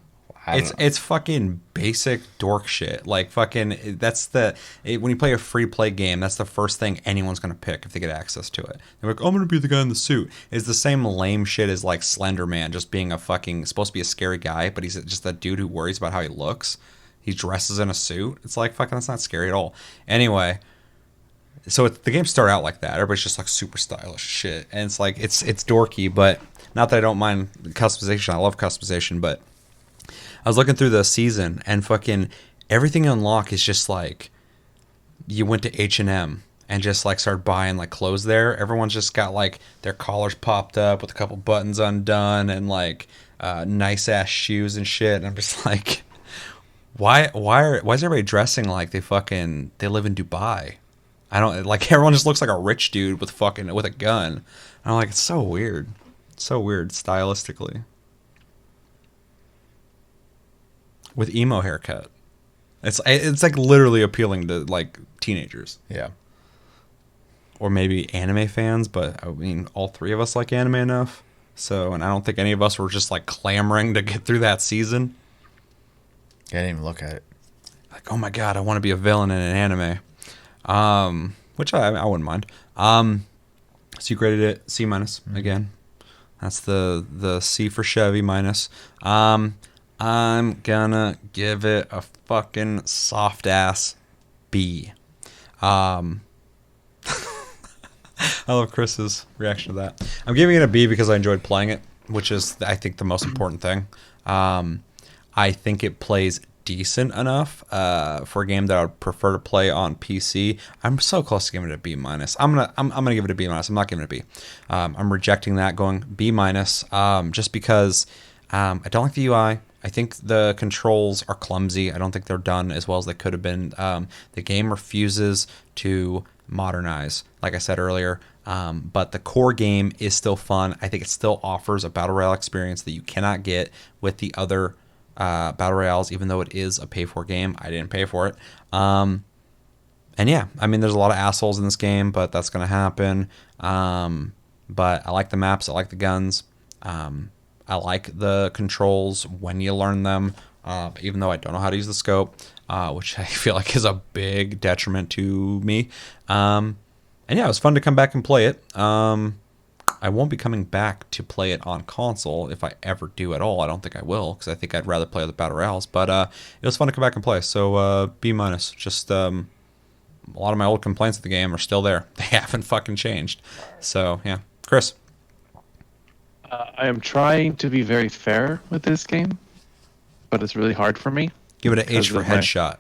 I don't know. It's fucking basic dork shit. Like fucking when you play a free play game, that's the first thing anyone's gonna pick if they get access to it. They're like, I'm gonna be the guy in the suit. It's the same lame shit as like Slender Man just being a fucking supposed to be a scary guy, but he's just a dude who worries about how he looks. He dresses in a suit. It's like fucking that's not scary at all. Anyway, so the game started out like that. Everybody's just like super stylish shit, and it's like it's dorky, but not that I don't mind customization. I love customization, but I was looking through the season and fucking everything you unlock is just like you went to H&M and just like started buying like clothes there. Everyone's just got like their collars popped up with a couple buttons undone and like nice ass shoes and shit. And I'm just like, why is everybody dressing like they live in Dubai? I don't like everyone just looks like a rich dude with a gun. And I'm like, it's so weird. It's so weird stylistically. With emo haircut. It's like literally appealing to like teenagers. Yeah. Or maybe anime fans, but I mean all three of us like anime enough. So, and I don't think any of us were just like clamoring to get through that season. I didn't even look at it. Like, oh my god, I want to be a villain in an anime. Which I wouldn't mind. So you graded it C- again. That's the C for Chevy minus. I'm gonna give it a fucking soft ass B. I love Chris's reaction to that. I'm giving it a B because I enjoyed playing it, which is I think the most important thing. I think it plays decent enough for a game that I would prefer to play on PC. I'm so close to giving it a B minus. I'm gonna give it a B minus. I'm not giving it a B. I'm rejecting that, going B minus, just because I don't like the UI. I think the controls are clumsy. I don't think they're done as well as they could have been. The game refuses to modernize, like I said earlier. But the core game is still fun. I think it still offers a battle royale experience that you cannot get with the other battle royales, even though it is a pay-for game. I didn't pay for it. And yeah, I mean, there's a lot of assholes in this game, but that's going to happen. But I like the maps. I like the guns. I like the controls when you learn them, even though I don't know how to use the scope, which I feel like is a big detriment to me. And yeah, it was fun to come back and play it. I won't be coming back to play it on console if I ever do at all. I don't think I will, because I think I'd rather play the Battle Royales. But it was fun to come back and play, so B minus. Just a lot of my old complaints of the game are still there. They haven't fucking changed. So yeah, Chris. I am trying to be very fair with this game, but it's really hard for me. Give it an H for headshot.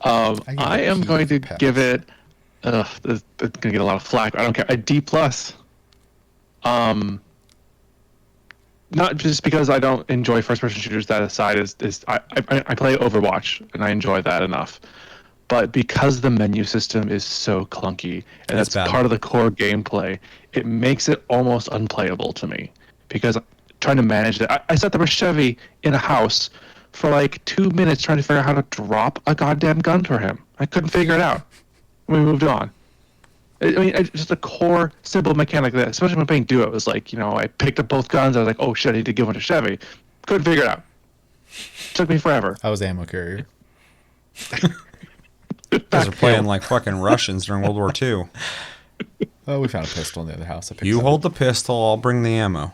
I am going to give it It's gonna get a lot of flack. I don't care. A D plus. Not just because I don't enjoy first-person shooters. That aside, I play Overwatch and I enjoy that enough. But because the menu system is so clunky and It's that's bad. part of the core gameplay, it makes it almost unplayable to me. Because trying to manage it, I set the Chevy in a house for like 2 minutes trying to figure out how to drop a goddamn gun for him. I couldn't figure it out. We moved on. I mean, just a core simple mechanic that, especially when playing duo, it was like, I picked up both guns. I was like, oh shit, I need to give one to Chevy. Couldn't figure it out. Took me forever. I was the ammo carrier. You guys are playing like fucking Russians during World War II. Oh, we found a pistol in the other house. You hold the pistol, I'll bring the ammo.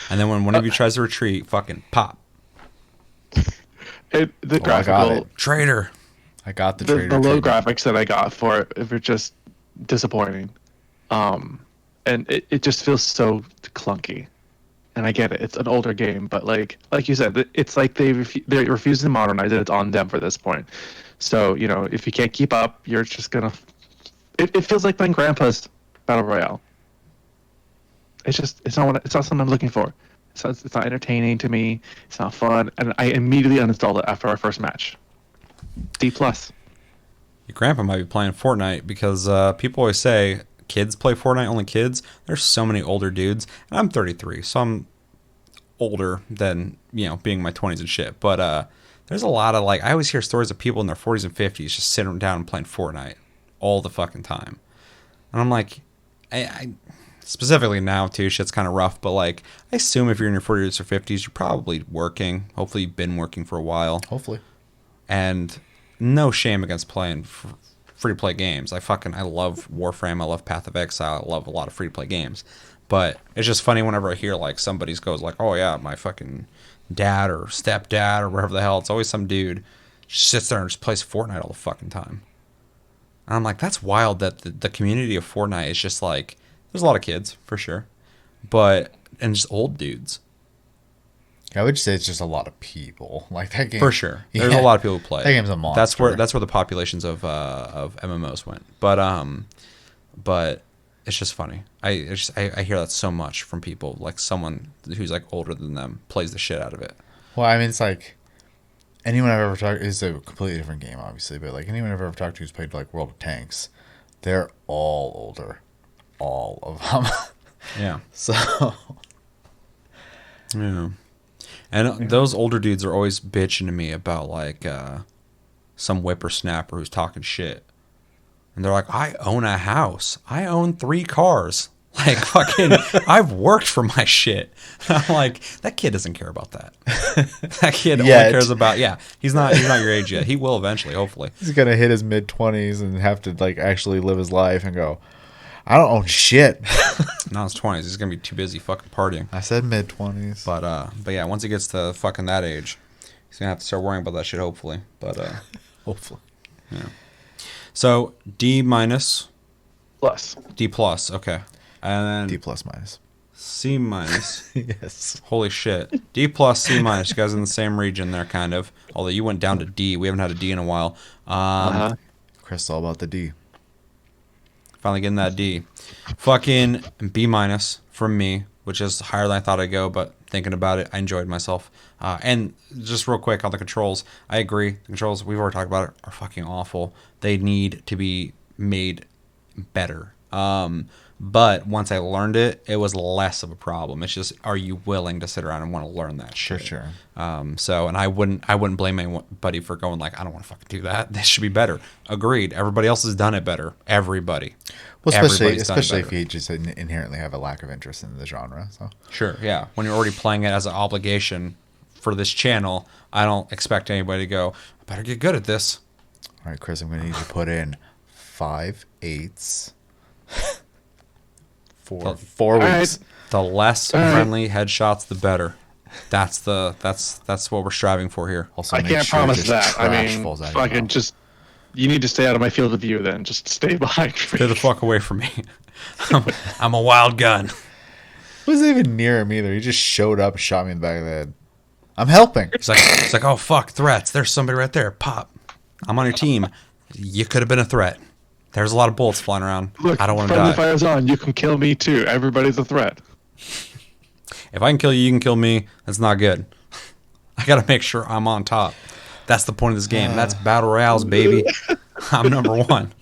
And then when one of you tries to retreat, fucking pop. The I got graphical, it. Traitor. I got the the trader. low treatment. graphics that I got for it were just disappointing. And it just feels so clunky. And I get it; it's an older game, but like you said, it's like they refuse to modernize it. It's on them for this point. So if you can't keep up, you're just gonna. It feels like playing Grandpa's Battle Royale. It's not something I'm looking for. It's not entertaining to me. It's not fun, and I immediately uninstalled it after our first match. D plus. Your grandpa might be playing Fortnite because people always say kids play Fortnite, only kids. There's so many older dudes. And I'm 33, so I'm older than, being in my 20s and shit. But there's a lot of, I always hear stories of people in their 40s and 50s just sitting down and playing Fortnite all the fucking time. And I'm like, I specifically now, too, shit's kind of rough. But, I assume if you're in your 40s or 50s, you're probably working. Hopefully you've been working for a while. Hopefully. And no shame against playing free-to-play games. I love Warframe. I love Path of Exile. I love a lot of free-to-play games. But it's just funny whenever I hear, somebody goes oh, yeah, my fucking dad or stepdad or whatever the hell. It's always some dude just sits there and just plays Fortnite all the fucking time. And I'm like, that's wild that the community of Fortnite is just there's a lot of kids, for sure. And just old dudes. I would say it's just a lot of people. That game. For sure. There's a lot of people who play. That game's a monster. That's where the populations of MMOs went. But it's just funny. I hear that so much from people. Someone who's older than them plays the shit out of it. Well, I mean, it's anyone I've ever talked is a completely different game, obviously, but anyone I've ever talked to who's played World of Tanks, they're all older, all of them. Yeah. So. Yeah. And those older dudes are always bitching to me about some whippersnapper who's talking shit. And they're like, I own a house. I own 3 cars. Fucking, I've worked for my shit. I'm like, that kid doesn't care about that. That kid only cares about, he's not your age yet. He will eventually, hopefully. He's going to hit his mid-20s and have to actually live his life and go, I don't own shit. Not his 20s. He's going to be too busy fucking partying. I said mid-20s. But yeah, once he gets to fucking that age, he's going to have to start worrying about that shit, hopefully. But, hopefully. Yeah. So, D minus. Plus. D plus, okay. And then D plus minus. C minus. Yes. Holy shit. D plus, C minus. You guys in the same region there, kind of. Although you went down to D. We haven't had a D in a while. Chris, all about the D. Finally getting that D. Fucking B minus from me, which is higher than I thought I'd go, but thinking about it, I enjoyed myself. And just real quick on the controls, I agree. The controls, we've already talked about it, are fucking awful. They need to be made better. But once I learned it, it was less of a problem. It's just, are you willing to sit around and want to learn that shit? For sure. And I wouldn't blame anybody for going I don't want to fucking do that. This should be better. Agreed. Everybody else has done it better. Everybody. Well, Everybody's especially done it if you just inherently have a lack of interest in the genre. So sure, yeah. When you're already playing it as an obligation for this channel, I don't expect anybody to go, I better get good at this. All right, Chris, I'm going to need you to put in 5 8s for 4 weeks. The less friendly headshots, the better. That's what we're striving for here. Also, I make can't sure promise just that. I trash mean, falls out of your fucking mouth. just you need to stay out of my field of view. Then just stay behind me. Stay the fuck away from me. I'm a wild gun. He wasn't even near him either. He just showed up and shot me in the back of the head. I'm helping. It's like, oh fuck, threats. There's somebody right there. Pop. I'm on your team. You could have been a threat. There's a lot of bullets flying around. Look, I don't want to friendly die. fire's on. You can kill me too. Everybody's a threat. If I can kill you, you can kill me. That's not good. I gotta make sure I'm on top. That's the point of this game. That's battle royales, baby. I'm number one.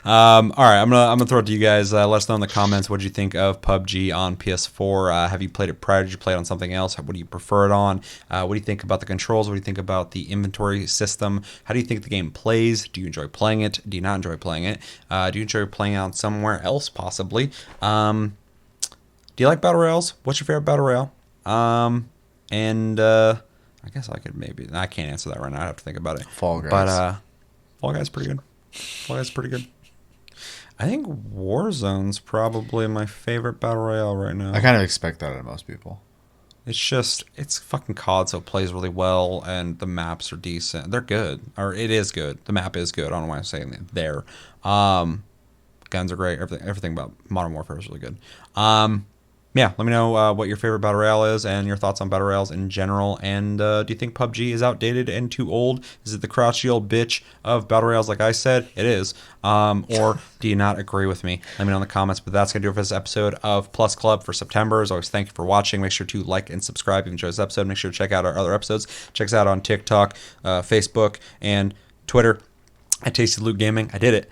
All right, I'm gonna throw it to you guys. Let us know in the comments what you think of PUBG on PS4. Have you played it prior? Did you play it on something else? What do you prefer it on? What do you think about the controls? What do you think about the inventory system? How do you think the game plays? Do you enjoy playing it? Do you not enjoy playing it? Do you enjoy playing it on somewhere else possibly? Do you like battle royales? What's your favorite battle royale? I guess I could maybe. I can't answer that right now. I have to think about it. Fall Guys. But Fall Guys pretty good. Fall Guys pretty good. I think Warzone's probably my favorite battle royale right now. I kind of expect that out of most people. It's fucking COD, so it plays really well, and the maps are decent. They're good, or it is good. The map is good. I don't know why I'm saying it there. Guns are great. Everything about Modern Warfare is really good. Yeah, let me know what your favorite battle royale is and your thoughts on battle royales in general. And do you think PUBG is outdated and too old? Is it the crouchy old bitch of battle royales like I said? It is. Or do you not agree with me? Let me know in the comments. But that's going to do it for this episode of Plus Club for September. As always, thank you for watching. Make sure to like and subscribe if you enjoyed this episode. Make sure to check out our other episodes. Check us out on TikTok, Facebook, and Twitter. At Tasty Loot Gaming. I did it.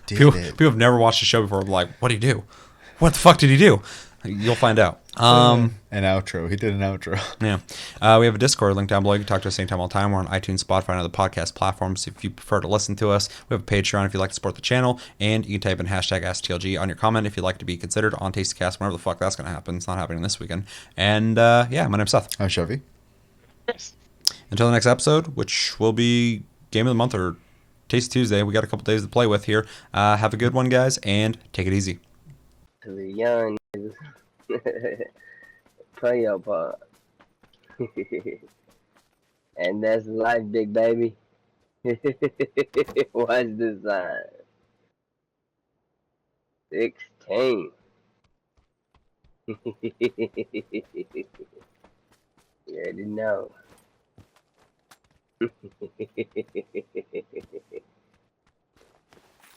People have never watched the show before. They're like, what do you do? What the fuck did he do? You'll find out. An outro. He did an outro. Yeah. We have a Discord link down below. You can talk to us anytime, all the time. We're on iTunes, Spotify, and other podcast platforms if you prefer to listen to us. We have a Patreon if you'd like to support the channel. And you can type in hashtag AskTLG on your comment if you'd like to be considered on TastyCast whenever the fuck that's going to happen. It's not happening this weekend. And yeah, my name's Seth. I'm Chevy. Until the next episode, which will be Game of the Month or Taste Tuesday. We got a couple days to play with here. Have a good one, guys, and take it easy. To the young niggas. Play your part. And that's life, big baby. Watch the sign. 16. You already know.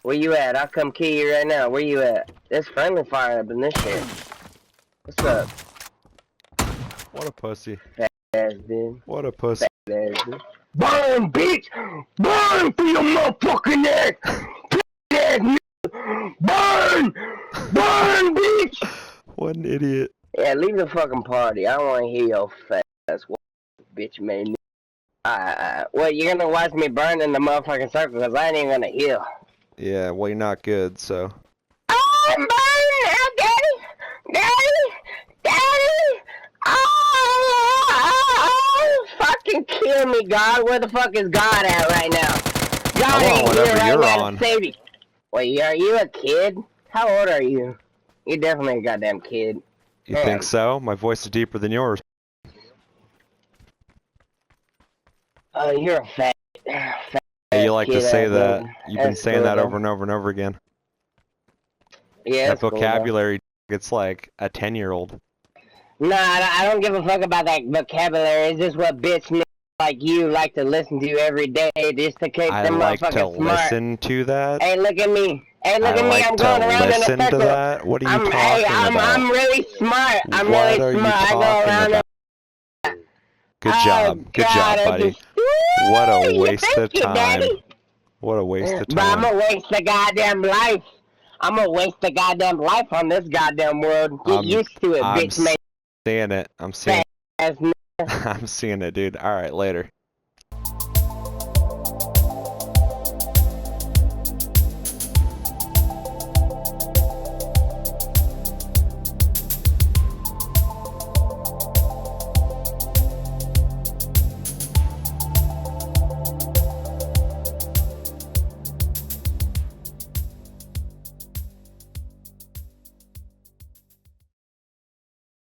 Where you at? I'll come kill you right now. Where you at? There's friendly fire up in this shit. What's up? What a pussy. Fat ass dude. What a pussy. Fat ass dude. Burn, bitch! Burn for your motherfucking ass! Ass nigga! Burn! Burn, bitch! What an idiot. Yeah, leave the fucking party. I don't want to hear your fat ass bitch man. Well, you're gonna watch me burn in the motherfucking circle because I ain't even gonna heal. Yeah, well, you're not good, so. Oh, I'm burning now, Daddy! Daddy! Oh, fucking kill me, God. Where the fuck is God at right now? God Come on, ain't whatever here right you're now on. to save you. Wait, are you a kid? How old are you? You're definitely a goddamn kid. You Man. think so? My voice is deeper than yours. Oh, you're a fat Hey, you like to kid, say that. dude. You've been That's saying cool, that though. over and over and over again. Yeah, That that's cool, though. vocabulary, it's like a 10-year-old. Nah, I don't give a fuck about that vocabulary. It's just what bitch niggas like you like to listen to every day just to keep I them like motherfuckers to smart. listen to that. Hey, look at me. Hey, look I at me. like I'm to going around in a listen to circle. that. What are you talking about? I'm really smart. I'm What really are you smart. I go talking around about? Good job. Good job, buddy. What a waste of time. Daddy. What a waste of But I'm time. gonna waste the goddamn life. I'm gonna waste the goddamn life on this goddamn world. Get used to it, I'm bitch, man. seeing it. I'm seeing Ass I'm seeing it, dude. All right, later.